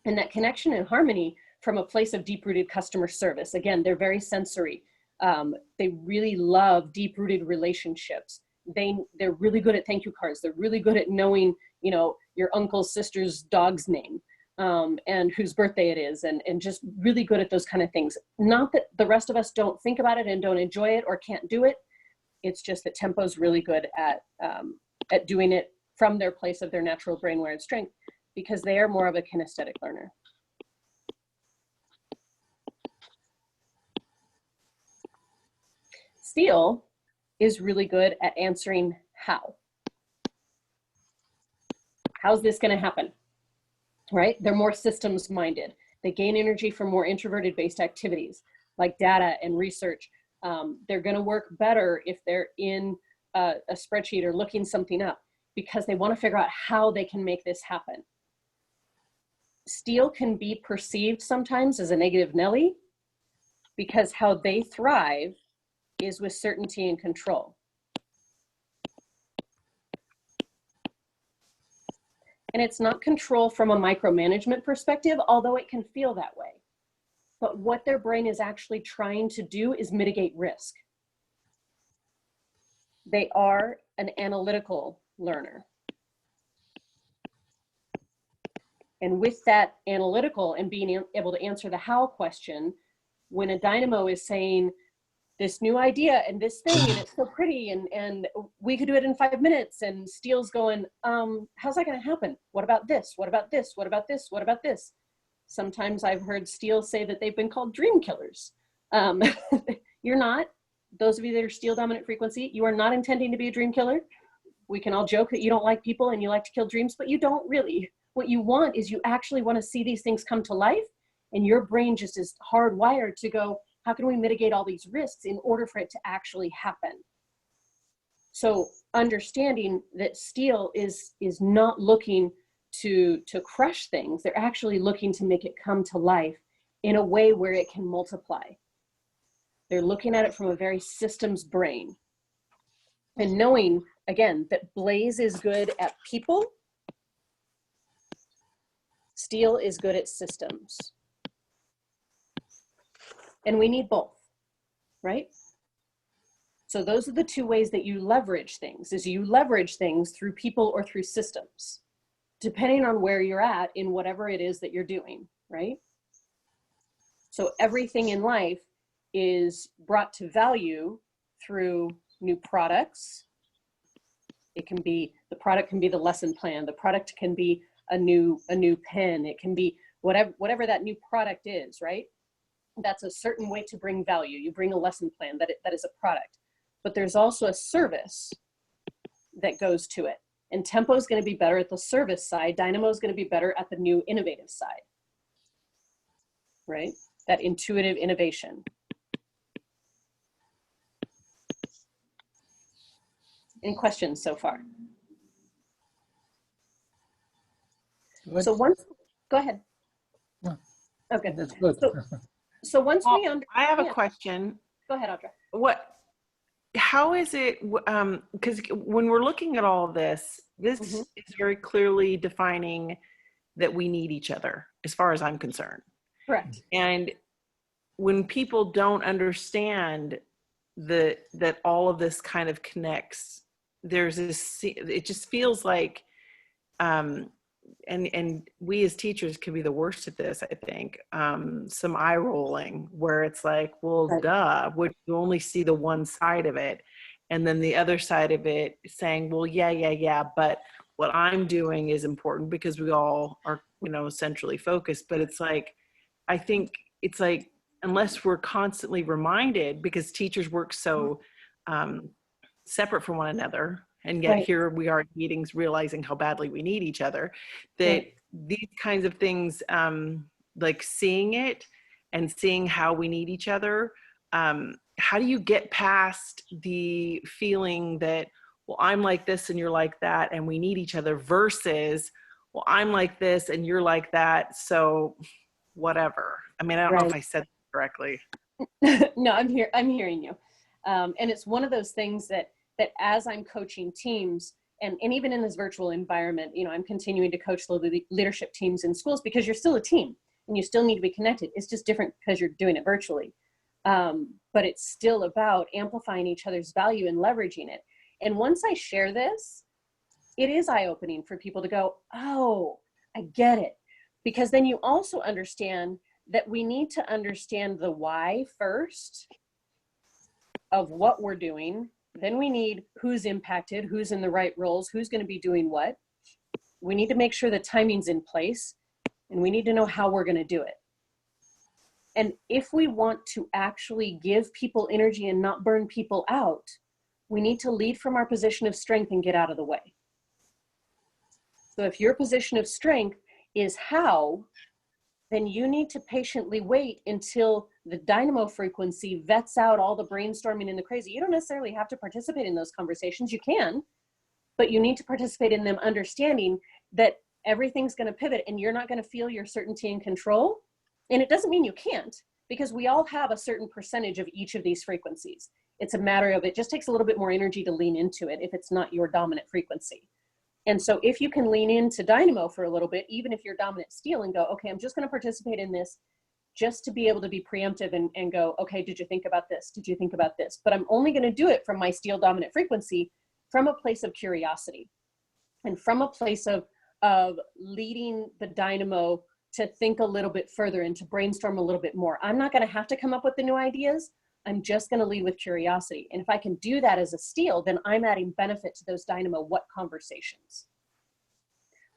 Speaker 2: And that connection and harmony from a place of deep-rooted customer service. Again, they're very sensory. They really love deep-rooted relationships. They're really good at thank you cards. They're really good at knowing, your uncle's sister's dog's name and whose birthday it is, and just really good at those kind of things. Not that the rest of us don't think about it and don't enjoy it or can't do it. It's just that Tempo's really good at doing it from their place of their natural brain wired strength because they are more of a kinesthetic learner. Steel is really good at answering how. How's this going to happen? Right? They're more systems minded. They gain energy from more introverted based activities like data and research. They're going to work better if they're in a spreadsheet or looking something up because they want to figure out how they can make this happen. Steel can be perceived sometimes as a negative Nelly because how they thrive is with certainty and control. And it's not control from a micromanagement perspective, although it can feel that way. But what their brain is actually trying to do is mitigate risk. They are an analytical learner. And with that analytical and being able to answer the how question, when a dynamo is saying this new idea and this thing, and it's so pretty, and we could do it in 5 minutes, and Steele's going, how's that gonna happen? What about this? What about this? What about this? What about this? Sometimes I've heard Steele say that they've been called dream killers. You're not. Those of you that are Steel dominant frequency, you are not intending to be a dream killer. We can all joke that you don't like people and you like to kill dreams, but you don't really. What you want is you actually want to see these things come to life, and your brain just is hardwired to go, how can we mitigate all these risks in order for it to actually happen? So understanding that Steel is not looking to crush things, they're actually looking to make it come to life in a way where it can multiply. They're looking at it from a very systems brain. And knowing, again, that Blaze is good at people, Steel is good at systems. And we need both, right? So those are the two ways that you leverage things, is you leverage things through people or through systems, depending on where you're at in whatever it is that you're doing, right? So everything in life is brought to value through new products. It can be, the product can be the lesson plan. The product can be a new pen. It can be whatever that new product is, right? That's a certain way to bring value. You bring a lesson plan, that is a product. But there's also a service that goes to it. And Tempo is going to be better at the service side. Dynamo is going to be better at the new innovative side, right? That intuitive innovation. Any questions so far?
Speaker 1: Good.
Speaker 2: So once, go ahead.
Speaker 1: No.
Speaker 2: Okay.
Speaker 1: That's good.
Speaker 2: So once we
Speaker 3: I have a
Speaker 2: yeah.
Speaker 3: question.
Speaker 2: Go ahead, Audra.
Speaker 3: How is it, because when we're looking at all of this, this is very clearly defining that we need each other, as far as I'm concerned.
Speaker 2: Correct.
Speaker 3: And when people don't understand that all of this kind of connects, there's this, it just feels like, and we as teachers can be the worst at this, I think, some eye rolling where it's like, well,
Speaker 2: right.
Speaker 3: Duh, would you only see the one side of it? And then the other side of it saying, well, yeah, but what I'm doing is important because we all are, centrally focused. But it's like, I think it's like, unless we're constantly reminded, because teachers work so separate from one another, and yet
Speaker 2: right.
Speaker 3: here we are in meetings realizing how badly we need each other, that
Speaker 2: right.
Speaker 3: these kinds of things, like seeing it and seeing how we need each other, how do you get past the feeling that, well, I'm like this and you're like that and we need each other, versus, well, I'm like this and you're like that, so whatever. I mean, I don't know if I said that correctly.
Speaker 2: No, I'm hearing you. And it's one of those things that as I'm coaching teams, and even in this virtual environment, I'm continuing to coach the leadership teams in schools, because you're still a team and you still need to be connected. It's just different because you're doing it virtually. But it's still about amplifying each other's value and leveraging it. And once I share this, it is eye-opening for people to go, oh, I get it. Because then you also understand that we need to understand the why first of what we're doing. Then we need who's impacted, who's in the right roles, who's going to be doing what. We need to make sure the timing's in place, and we need to know how we're going to do it. And if we want to actually give people energy and not burn people out, we need to lead from our position of strength and get out of the way. So if your position of strength is how, then you need to patiently wait until the dynamo frequency vets out all the brainstorming and the crazy. You don't necessarily have to participate in those conversations. You can, but you need to participate in them, understanding that everything's going to pivot and you're not going to feel your certainty and control. And it doesn't mean you can't, because we all have a certain percentage of each of these frequencies. It's a matter of, it just takes a little bit more energy to lean into it if it's not your dominant frequency. And so if you can lean into dynamo for a little bit, even if you're dominant steel, and go, okay, I'm just going to participate in this just to be able to be preemptive and go, okay, did you think about this? Did you think about this? But I'm only going to do it from my steel dominant frequency, from a place of curiosity and from a place of leading the dynamo to think a little bit further and to brainstorm a little bit more. I'm not going to have to come up with the new ideas. I'm just going to lead with curiosity. And if I can do that as a steel, then I'm adding benefit to those dynamo what conversations.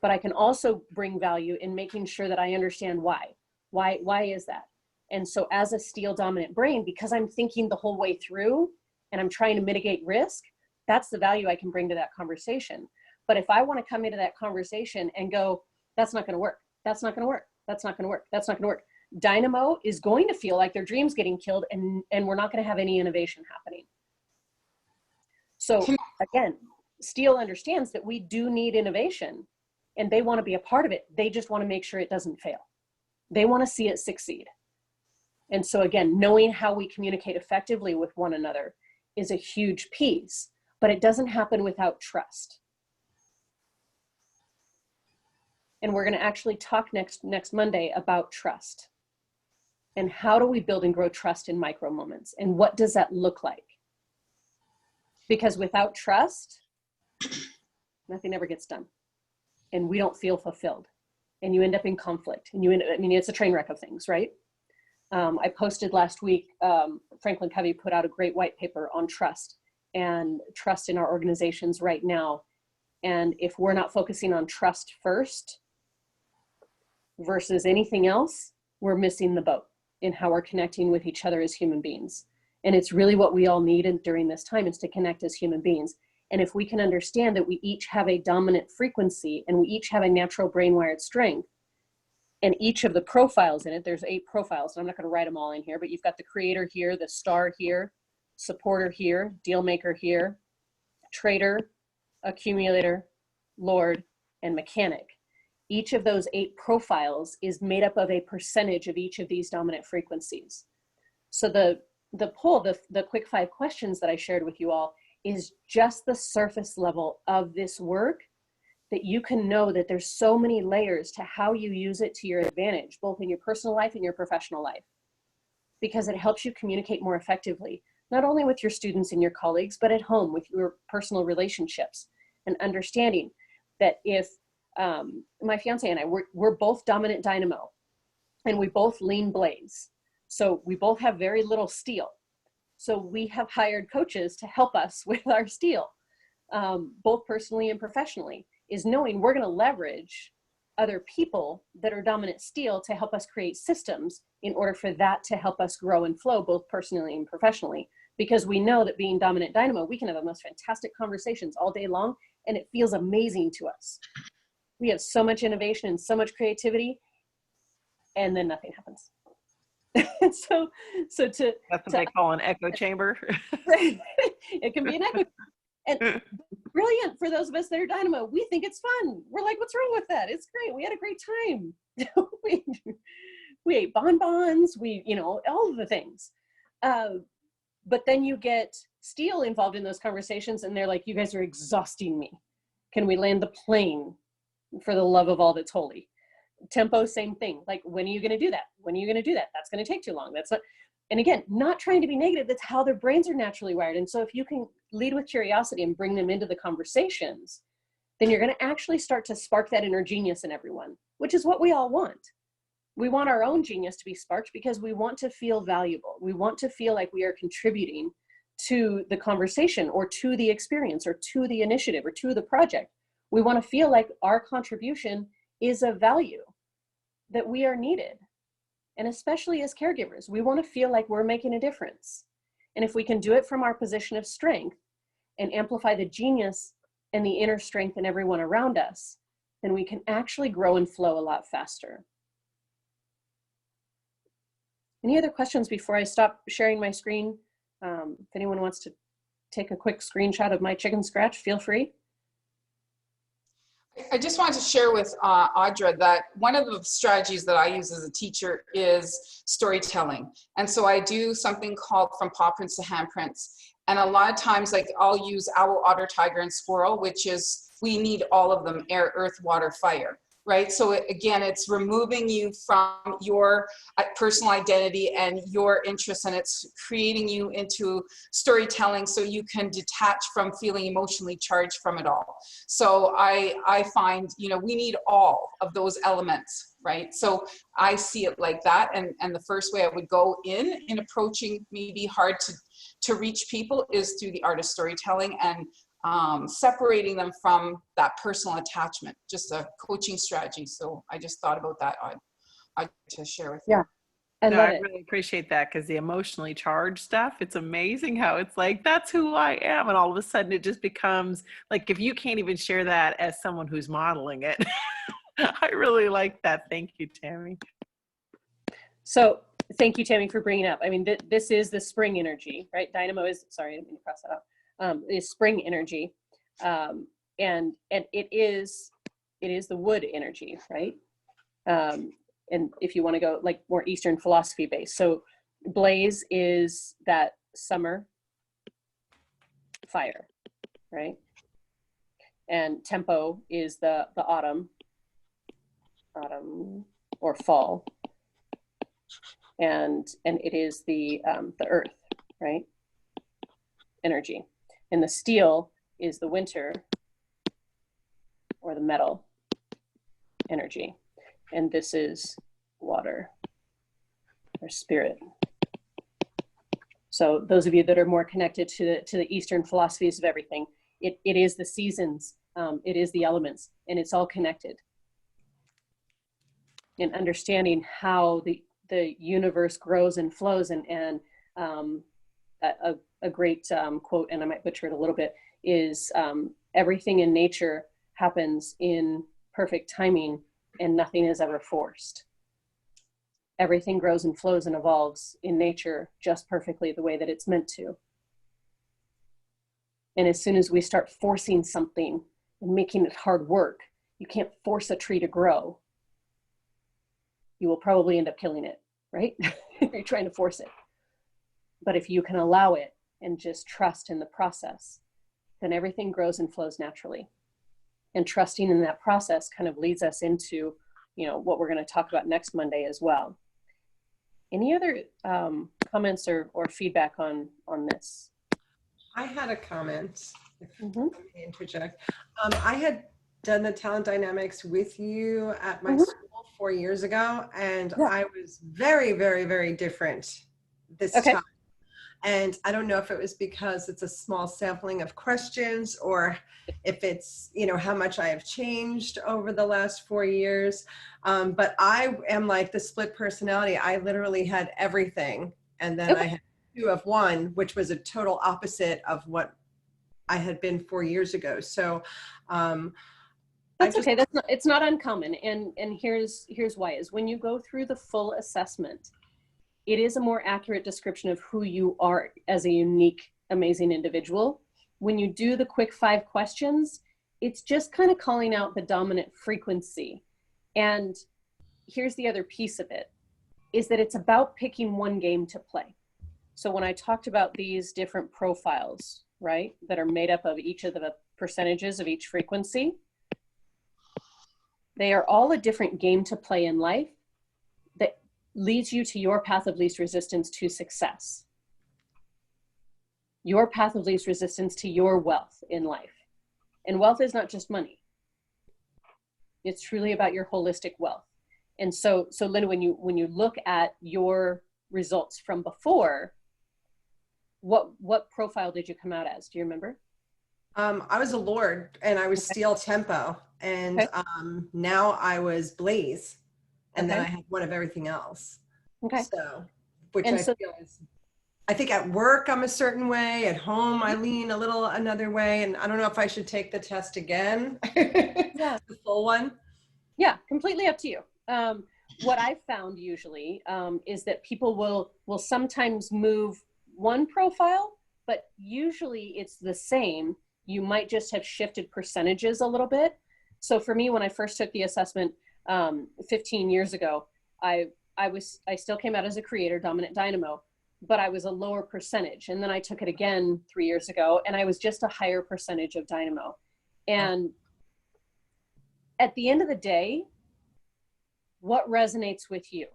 Speaker 2: But I can also bring value in making sure that I understand why. Why is that? And so as a steel dominant brain, because I'm thinking the whole way through and I'm trying to mitigate risk, that's the value I can bring to that conversation. But if I want to come into that conversation and go, that's not going to work. That's not going to work. That's not going to work. That's not going to work. Dynamo is going to feel like their dream's getting killed, and we're not going to have any innovation happening. So again, steel understands that we do need innovation, and they want to be a part of it. They just want to make sure it doesn't fail. They want to see it succeed. And so again, knowing how we communicate effectively with one another is a huge piece, but it doesn't happen without trust. And we're going to actually talk next Monday about trust. And how do we build and grow trust in micro moments? And what does that look like? Because without trust, nothing ever gets done. And we don't feel fulfilled. And you end up in conflict. And it's a train wreck of things, right? I posted last week, Franklin Covey put out a great white paper on trust and trust in our organizations right now. And if we're not focusing on trust first versus anything else, we're missing the boat in how we're connecting with each other as human beings. And it's really what we all need during this time, is to connect as human beings. And if we can understand that we each have a dominant frequency and we each have a natural brain-wired strength, and each of the profiles in it, there's 8 profiles, and I'm not going to write them all in here, but you've got the creator here, the star here, supporter here, deal maker here, trader, accumulator, lord, and mechanic. Each of those 8 profiles is made up of a percentage of each of these dominant frequencies. So the poll, the quick 5 questions that I shared with you all, is just the surface level of this work, that you can know that there's so many layers to how you use it to your advantage, both in your personal life and your professional life, because it helps you communicate more effectively, not only with your students and your colleagues, but at home with your personal relationships, and understanding that if my fiance and I, we're both dominant dynamo, and we both lean blaze. So we both have very little steel. So we have hired coaches to help us with our steel, both personally and professionally, is knowing we're going to leverage other people that are dominant steel to help us create systems in order for that to help us grow and flow, both personally and professionally. Because we know that being dominant dynamo, we can have the most fantastic conversations all day long, and it feels amazing to us. We have so much innovation and so much creativity, and then nothing happens. so
Speaker 3: that's what they call an echo chamber.
Speaker 2: It can be an echo. And brilliant for those of us that are dynamo. We think it's fun. We're like, what's wrong with that? It's great. We had a great time. we ate bonbons. All of the things. But then you get steel involved in those conversations, and they're like, you guys are exhausting me. Can we land the plane for the love of all that's holy? Tempo, same thing. Like, when are you going to do that? When are you going to do that? That's going to take too long. That's not. And again, not trying to be negative. That's how their brains are naturally wired. And so if you can lead with curiosity and bring them into the conversations, then you're going to actually start to spark that inner genius in everyone, which is what we all want. We want our own genius to be sparked because we want to feel valuable. We want to feel like we are contributing to the conversation or to the experience or to the initiative or to the project. We want to feel like our contribution is of value, that we are needed. And especially as caregivers, we want to feel like we're making a difference. And if we can do it from our position of strength and amplify the genius and the inner strength in everyone around us, then we can actually grow and flow a lot faster. Any other questions before I stop sharing my screen? If anyone wants to take a quick screenshot of my chicken scratch, feel free.
Speaker 4: I just wanted to share with Audra that one of the strategies that I use as a teacher is storytelling. And so I do something called From Paw Prints to Handprints. And a lot of times, like, I'll use owl, otter, tiger, and squirrel, which is, we need all of them: air, earth, water, fire, right? So again, it's removing you from your personal identity and your interests, and it's creating you into storytelling so you can detach from feeling emotionally charged from it all. So I find, you know, we need all of those elements, right? So I see it like that. And the first way I would go in approaching maybe hard to reach people is through the art of storytelling, and separating them from that personal attachment, just a coaching strategy. So I just thought about that. I'd to share with you.
Speaker 2: Yeah. I
Speaker 3: No,
Speaker 2: love
Speaker 3: I
Speaker 2: it.
Speaker 3: really appreciate that, because the emotionally charged stuff, it's amazing how it's like, that's who I am. And all of a sudden it just becomes like, if you can't even share that as someone who's modeling it. I really like that. Thank you, Tammy.
Speaker 2: So thank you, Tammy, for bringing it up. I mean, this is the spring energy, right? Dynamo is, sorry, I didn't mean to cross that out. Is spring energy. And it is the wood energy, right? And if you want to go like more Eastern philosophy based. So blaze is that summer fire, right? And tempo is the autumn or fall. And it is the earth, right? Energy. And the steel is the winter or the metal energy. And this is water or spirit. So those of you that are more connected to the Eastern philosophies of everything, it is the seasons, it is the elements, and it's all connected. And understanding how the universe grows and flows, and a great quote, and I might butcher it a little bit, is everything in nature happens in perfect timing and nothing is ever forced. Everything grows and flows and evolves in nature just perfectly the way that it's meant to. And as soon as we start forcing something and making it hard work, you can't force a tree to grow. You will probably end up killing it, right? You're trying to force it. But if you can allow it and just trust in the process, then everything grows and flows naturally. And trusting in that process kind of leads us into, you know, what we're going to talk about next Monday as well. Any other comments or feedback on this?
Speaker 5: I had a comment, if
Speaker 2: Mm-hmm.
Speaker 5: I may interject. I had done the talent dynamics with you at my
Speaker 2: Mm-hmm.
Speaker 5: school 4 years ago, and
Speaker 2: Yeah.
Speaker 5: I was very, very, very different this
Speaker 2: Okay.
Speaker 5: time. And I don't know if it was because it's a small sampling of questions, or if it's, you know, how much I have changed over the last 4 years. But I am like the split personality. I literally had everything. And then I had 2 of 1, which was a total opposite of what I had been 4 years ago. So
Speaker 2: That's okay. That's not, it's not uncommon. And here's why is when you go through the full assessment, it is a more accurate description of who you are as a unique, amazing individual. When you do the quick 5 questions, it's just kind of calling out the dominant frequency. And here's the other piece of it, is that it's about picking one game to play. So when I talked about these different profiles, right, that are made up of each of the percentages of each frequency, they are all a different game to play in life that leads you to your path of least resistance to success. Your path of least resistance to your wealth in life. And wealth is not just money. It's truly about your holistic wealth. And so Linda, when you look at your results from before, what profile did you come out as? Do you remember?
Speaker 5: I was a Lord, and I was steel tempo, and now I was blaze, and then I had one of everything else.
Speaker 2: Okay.
Speaker 5: So, which I feel is, I think at work I'm a certain way, at home I lean a little another way, and I don't know if I should take the test again.
Speaker 2: Yeah.
Speaker 5: The full one.
Speaker 2: Yeah, completely up to you. what I've found usually is that people will sometimes move one profile, but usually it's the same. You might just have shifted percentages a little bit. So for me, when I first took the assessment 15 years ago, I still came out as a creator, dominant dynamo, but I was a lower percentage. And then I took it again 3 years ago, and I was just a higher percentage of dynamo. And at the end of the day, what resonates with you?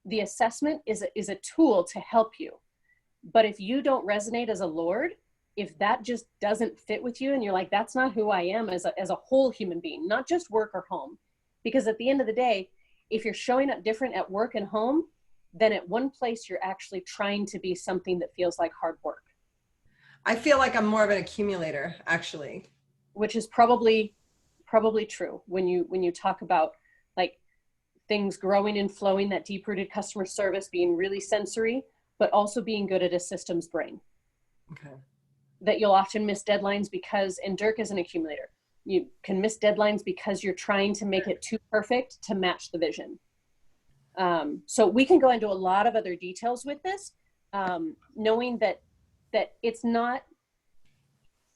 Speaker 2: The assessment is a tool to help you. But if you don't resonate as a Lord, if that just doesn't fit with you and you're like, that's not who I am as a whole human being, not just work or home. Because at the end of the day, if you're showing up different at work and home, then at one place you're actually trying to be something that feels like hard work.
Speaker 5: I feel like I'm more of an accumulator, actually.
Speaker 2: Which is probably true when you talk about like things growing and flowing, that deep-rooted customer service, being really sensory, but also being good at a systems brain.
Speaker 5: Okay.
Speaker 2: That you'll often miss deadlines because, and Dirk is an accumulator, you can miss deadlines because you're trying to make it too perfect to match the vision. So we can go into a lot of other details with this, knowing that it's not,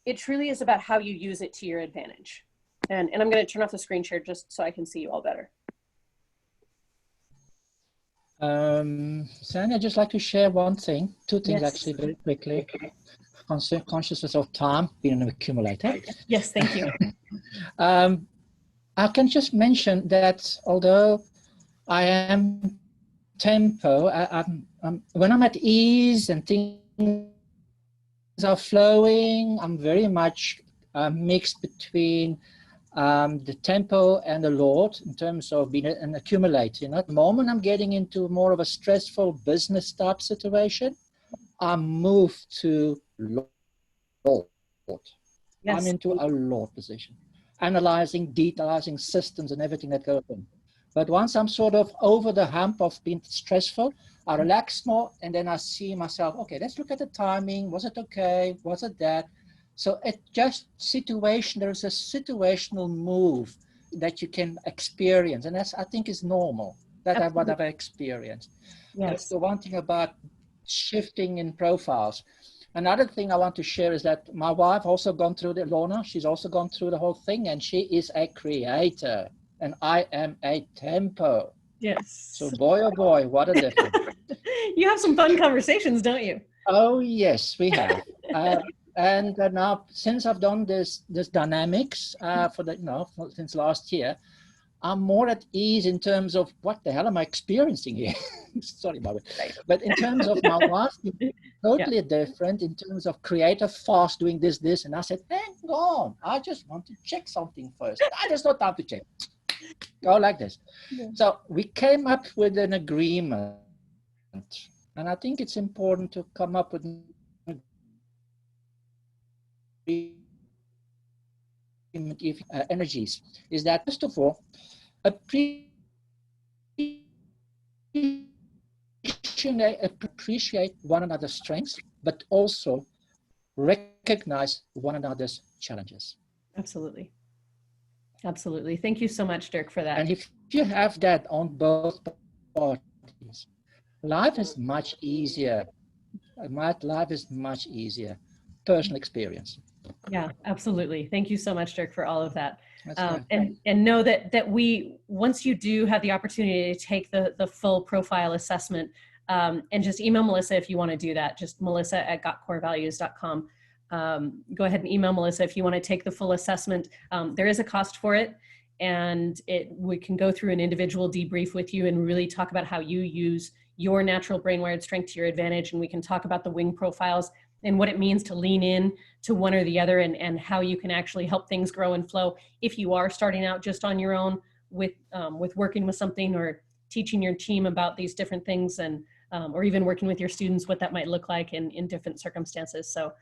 Speaker 2: it truly is about how you use it to your advantage. And I'm going to turn off the screen share just so I can see you all better.
Speaker 1: Sandy, I'd just like to share two things
Speaker 2: Yes.
Speaker 1: actually very quickly. Consciousness of time, being an accumulator.
Speaker 2: Yes, thank you.
Speaker 1: I can just mention that although I am tempo, when I'm at ease and things are flowing, I'm very much mixed between the tempo and the Lord in terms of being an accumulator. At the moment I'm getting into more of a stressful business type situation, I move to Lord.
Speaker 2: Yes.
Speaker 1: I'm into a Lord position, analyzing, detailing systems and everything that goes on. But once I'm sort of over the hump of being stressful, I relax more, and then I see myself, okay, let's look at the timing. Was it okay? Was it that? So it just there's a situational move that you can experience. And that's, I think, is normal. That's what I've experienced.
Speaker 2: Yes.
Speaker 1: That's the one thing about shifting in profiles. Another thing I want to share is that my wife also gone through Lorna, she's also gone through the whole thing, and she is a creator, and I am a tempo.
Speaker 2: Yes.
Speaker 1: So boy, oh boy, what a difference.
Speaker 2: You have some fun conversations, don't you?
Speaker 1: Oh yes, we have. And now since I've done this dynamics since last year, I'm more at ease in terms of what the hell am I experiencing here? Sorry about it. But in terms of my wife, totally different in terms of creative, fast doing this. And I said, hang on, I just want to check something first. There's no time to check. Go like this. Yeah. So we came up with an agreement. And I think it's important to come up with an agreement if energies. Is that, first of all, appreciate one another's strengths, but also recognize one another's challenges.
Speaker 2: Absolutely. Absolutely. Thank you so much, Dirk, for that.
Speaker 1: And if you have that on both parties, life is much easier. Life is much easier. Personal experience.
Speaker 2: Yeah, absolutely. Thank you so much, Dirk, for all of that. And know that we, once you do have the opportunity to take the full profile assessment, and just email Melissa if you want to do that, just melissa@gotcorevalues.com. Go ahead and email Melissa if you want to take the full assessment. There is a cost for it, and we can go through an individual debrief with you and really talk about how you use your natural brain-wired strength to your advantage, and we can talk about the wing profiles and what it means to lean in to one or the other, and how you can actually help things grow and flow if you are starting out just on your own with working with something or teaching your team about these different things, and or even working with your students, what that might look like in different circumstances. So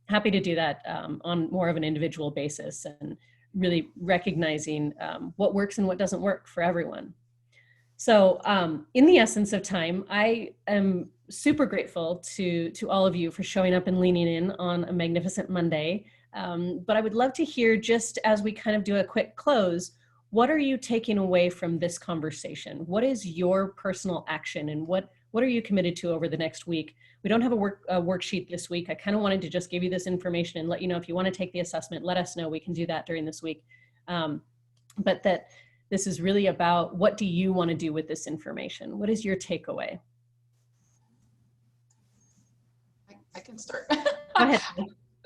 Speaker 2: happy to do that on more of an individual basis, and really recognizing what works and what doesn't work for everyone. So in the essence of time, I am super grateful to all of you for showing up and leaning in on a magnificent Monday. But I would love to hear, just as we kind of do a quick close, what are you taking away from this conversation? What is your personal action, and what are you committed to over the next week? We don't have a worksheet this week. I kind of wanted to just give you this information and let you know if you want to take the assessment, let us know. We can do that during this week. But that this is really about, what do you want to do with this information? What is your takeaway?
Speaker 4: I can start.
Speaker 2: Go ahead.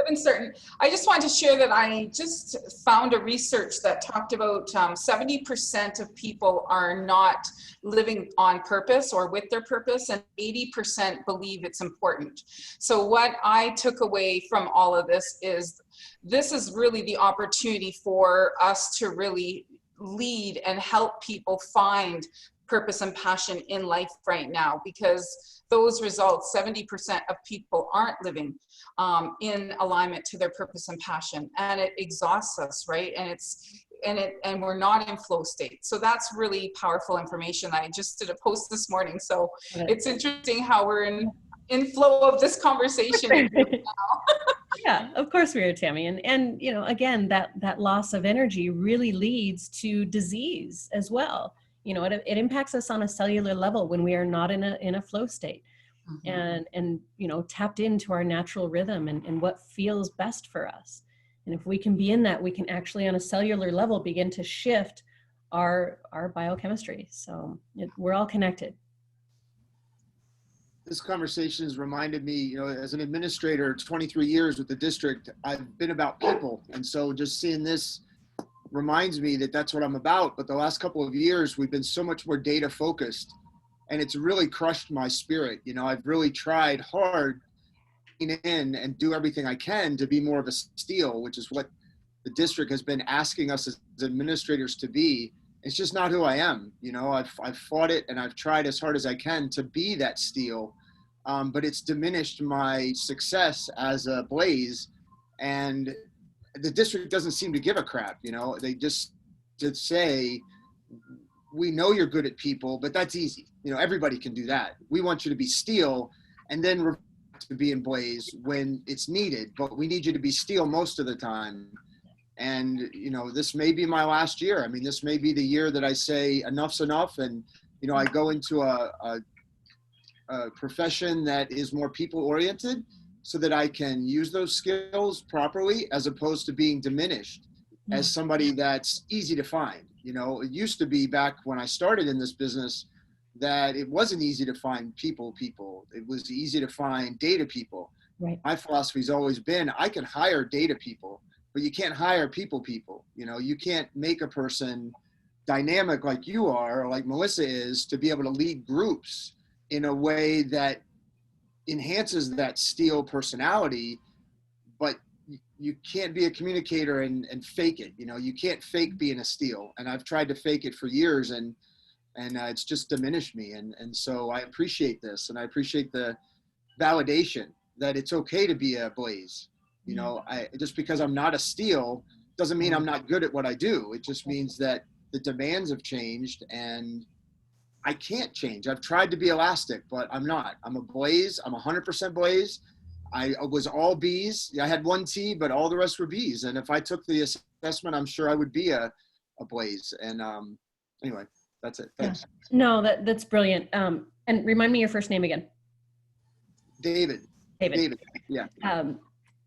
Speaker 4: I've been certain. I just wanted to share that I just found a research that talked about 70% of people are not living on purpose or with their purpose, and 80% believe it's important. So what I took away from all of this is really the opportunity for us to really lead and help people find purpose and passion in life right now, because those results, 70% of people aren't living in alignment to their purpose and passion, and it exhausts us, right? And we're not in flow state. So that's really powerful information. I just did a post this morning, so it's interesting how we're in flow of this conversation now.
Speaker 2: Yeah, of course we are, Tammy. And you know, again, that loss of energy really leads to disease as well. You know, it impacts us on a cellular level when we are not in a flow state, and you know, tapped into our natural rhythm and what feels best for us. And if we can be in that, we can actually on a cellular level begin to shift our biochemistry. So we're all connected.
Speaker 6: This conversation has reminded me, you know, as an administrator, 23 years with the district, I've been about people. And so just seeing this reminds me that that's what I'm about. But the last couple of years, we've been so much more data focused, and it's really crushed my spirit. You know, I've really tried hard in and do everything I can to be more of a steel, which is what the district has been asking us as administrators to be. It's just not who I am. You know, I've fought it, and I've tried as hard as I can to be that steel, but it's diminished my success as a blaze. And the district doesn't seem to give a crap. You know, they just say, we know you're good at people, but that's easy. You know, everybody can do that. We want you to be steel, and then to be in blaze when it's needed, but we need you to be steel most of the time. And, you know, this may be my last year. I mean, this may be the year that I say enough's enough. And, you know, I go into a profession that is more people oriented so that I can use those skills properly, as opposed to being diminished as somebody that's easy to find. You know, it used to be back when I started in this business that it wasn't easy to find people. It was easy to find data people.
Speaker 2: Right.
Speaker 6: My philosophy's always been, I can hire data people, but you can't hire people. You know, you can't make a person dynamic like you are, or like Melissa is, to be able to lead groups in a way that enhances that steel personality, but you can't be a communicator and fake it. You know, you can't fake being a steel. And I've tried to fake it for years, and it's just diminished me. And so I appreciate this, and I appreciate the validation that it's okay to be a blaze. You know, just because I'm not a steel doesn't mean I'm not good at what I do. It just means that the demands have changed, and I can't change. I've tried to be elastic, but I'm not. I'm a blaze. I'm 100% blaze. I was all B's. I had one T, but all the rest were B's. And if I took the assessment, I'm sure I would be a blaze. And anyway, that's it. Thanks.
Speaker 2: Yeah. No, that's brilliant. And remind me your first name again.
Speaker 6: David. Yeah.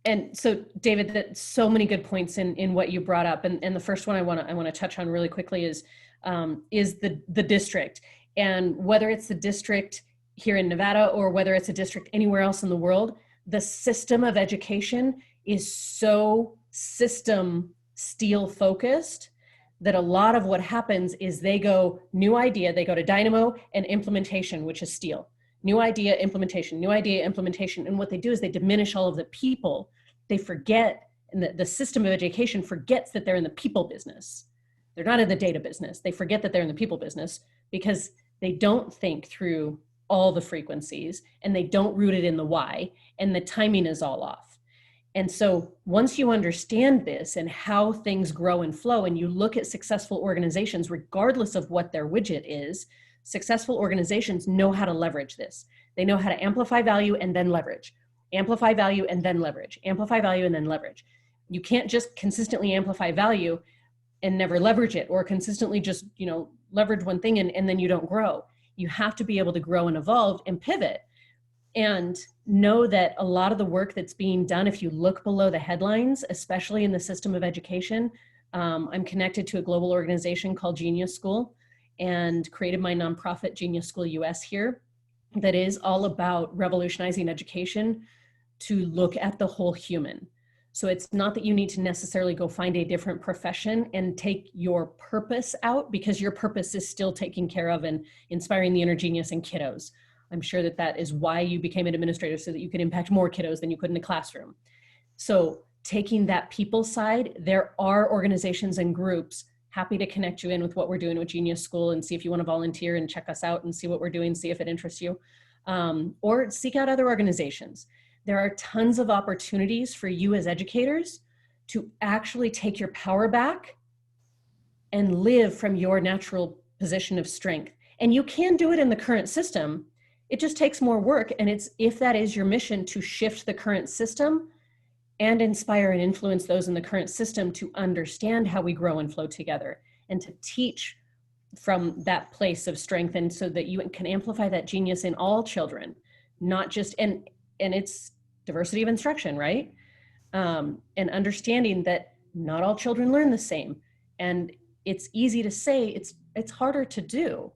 Speaker 2: And so, David, that's so many good points in what you brought up. And the first one I want to touch on really quickly is the district, and whether it's the district here in Nevada or whether it's a district anywhere else in the world, the system of education is so system steel focused that a lot of what happens is they go new idea, they go to dynamo and implementation, which is steel. New idea, implementation, new idea, implementation. And what they do is they diminish all of the people. They forget, and the system of education forgets that they're in the people business. They're not in the data business. They forget that they're in the people business because they don't think through all the frequencies, and they don't root it in the why, and the timing is all off. And so once you understand this and how things grow and flow, and you look at successful organizations, regardless of what their widget is, successful organizations know how to leverage this. They know how to amplify value and then leverage, amplify value and then leverage, amplify value and then leverage. You can't just consistently amplify value and never leverage it, or consistently just, leverage one thing and then you don't grow. You have to be able to grow and evolve and pivot, and know that a lot of the work that's being done, if you look below the headlines, especially in the system of education, I'm connected to a global organization called Genius School, and created my nonprofit Genius School US here, that is all about revolutionizing education to look at the whole human. So it's not that you need to necessarily go find a different profession and take your purpose out, because your purpose is still taking care of and inspiring the inner genius in kiddos. I'm sure that that is why you became an administrator, so that you could impact more kiddos than you could in a classroom. So taking that people side, there are organizations and groups happy to connect you in with what we're doing with Genius School, and see if you want to volunteer and check us out and see what we're doing, see if it interests you, or seek out other organizations. There are tons of opportunities for you as educators to actually take your power back and live from your natural position of strength. And you can do it in the current system. It just takes more work. And it's, if that is your mission, to shift the current system and inspire and influence those in the current system to understand how we grow and flow together, and to teach from that place of strength, and so that you can amplify that genius in all children, not just, and it's diversity of instruction, right? And understanding that not all children learn the same. And it's easy to say, it's harder to do.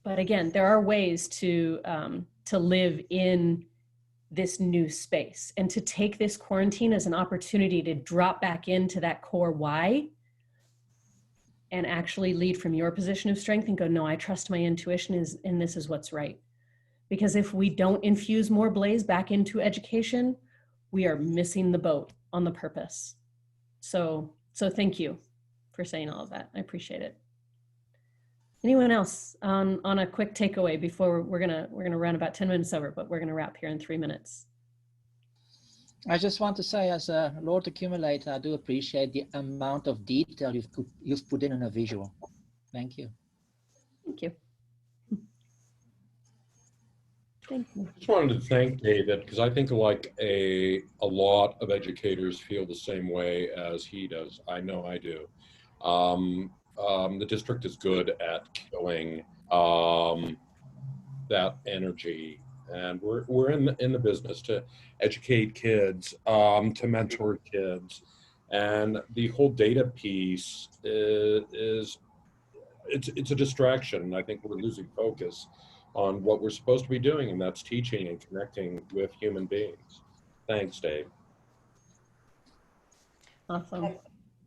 Speaker 2: But again, there are ways to live in this new space, and to take this quarantine as an opportunity to drop back into that core why, and actually lead from your position of strength and go, no, I trust my intuition and this is what's right. Because if we don't infuse more blaze back into education, we are missing the boat on the purpose. So thank you for saying all of that. I appreciate it. Anyone else on a quick takeaway before we're gonna run about 10 minutes over, but we're gonna wrap here in 3 minutes.
Speaker 1: I just want to say, as a Lord accumulator, I do appreciate the amount of detail you've put in a visual. Thank you.
Speaker 2: Thank you. Thank you.
Speaker 8: I just wanted to thank David, because I think like a lot of educators feel the same way as he does. I know I do. The district is good at killing that energy, and we're in the business to educate kids, to mentor kids, and the whole data piece is it's a distraction. I think we're losing focus on what we're supposed to be doing, and that's teaching and connecting with human beings. Thanks, Dave.
Speaker 2: Awesome.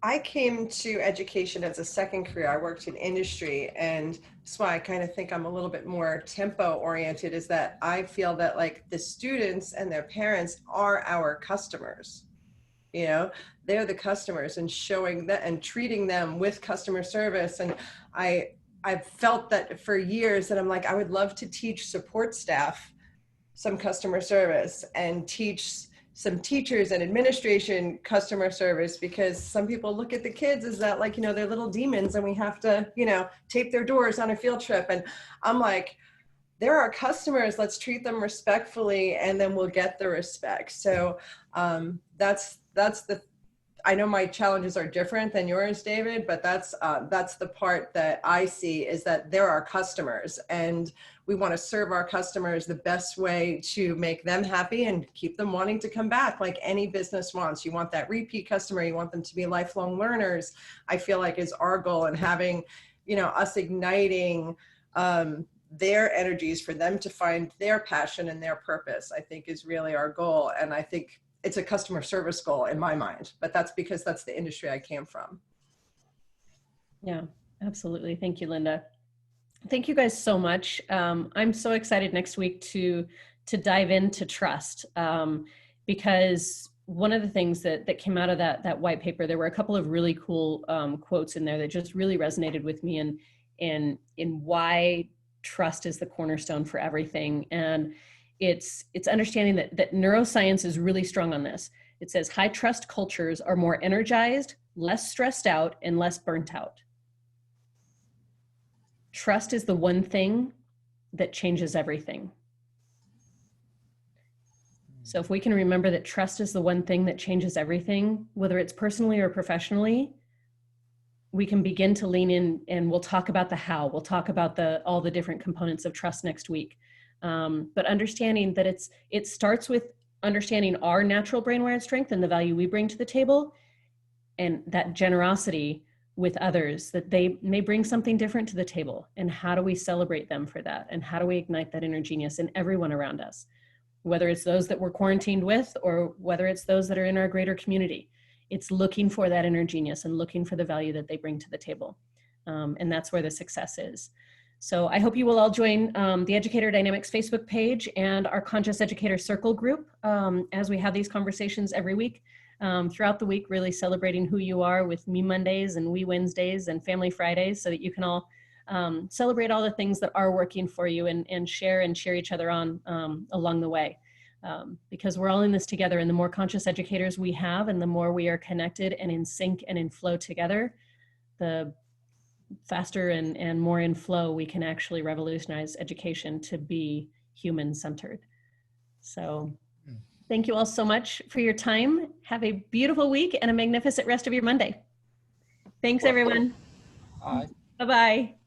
Speaker 5: I came to education as a second career. I worked in industry, and that's why I kind of think I'm a little bit more tempo oriented, is that I feel that like the students and their parents are our customers. They're the customers, and showing that and treating them with customer service. And I've felt that for years, that I'm like, I would love to teach support staff some customer service, and teach some teachers and administration customer service, because some people look at the kids as that, like, they're little demons and we have to, tape their doors on a field trip. And I'm like, they're our customers, let's treat them respectfully, and then we'll get the respect. So that's I know my challenges are different than yours, David, but that's the part that I see, is that they're our customers, and we want to serve our customers the best way to make them happy and keep them wanting to come back, like any business wants. You want that repeat customer, you want them to be lifelong learners, I feel like is our goal. And having, us igniting their energies for them to find their passion and their purpose, I think is really our goal. And I think it's a customer service goal in my mind, but that's because that's the industry I came from.
Speaker 2: Yeah, absolutely. Thank you, Linda. Thank you guys so much. I'm so excited next week to dive into trust, because one of the things that came out of that white paper, there were a couple of really cool quotes in there that just really resonated with me, and in why trust is the cornerstone for everything. And it's understanding that neuroscience is really strong on this. It says high trust cultures are more energized, less stressed out, and less burnt out. Trust is the one thing that changes everything. So if we can remember that trust is the one thing that changes everything, whether it's personally or professionally, we can begin to lean in, and we'll talk about the how. We'll talk about all the different components of trust next week. But understanding that it starts with understanding our natural brain-wired strength and the value we bring to the table, and that generosity with others, that they may bring something different to the table. And how do we celebrate them for that? And how do we ignite that inner genius in everyone around us? Whether it's those that we're quarantined with, or whether it's those that are in our greater community. It's looking for that inner genius and looking for the value that they bring to the table. And that's where the success is. So I hope you will all join the Educator Dynamics Facebook page and our Conscious Educator Circle group as we have these conversations every week. Throughout the week, really celebrating who you are with Me Mondays and We Wednesdays and Family Fridays, so that you can all celebrate all the things that are working for you and share each other on along the way. Because we're all in this together, and the more conscious educators we have and the more we are connected and in sync and in flow together, the faster and more in flow we can actually revolutionize education to be human-centered. So thank you all so much for your time. Have a beautiful week and a magnificent rest of your Monday. Thanks, everyone.
Speaker 1: Bye.
Speaker 2: Bye-bye.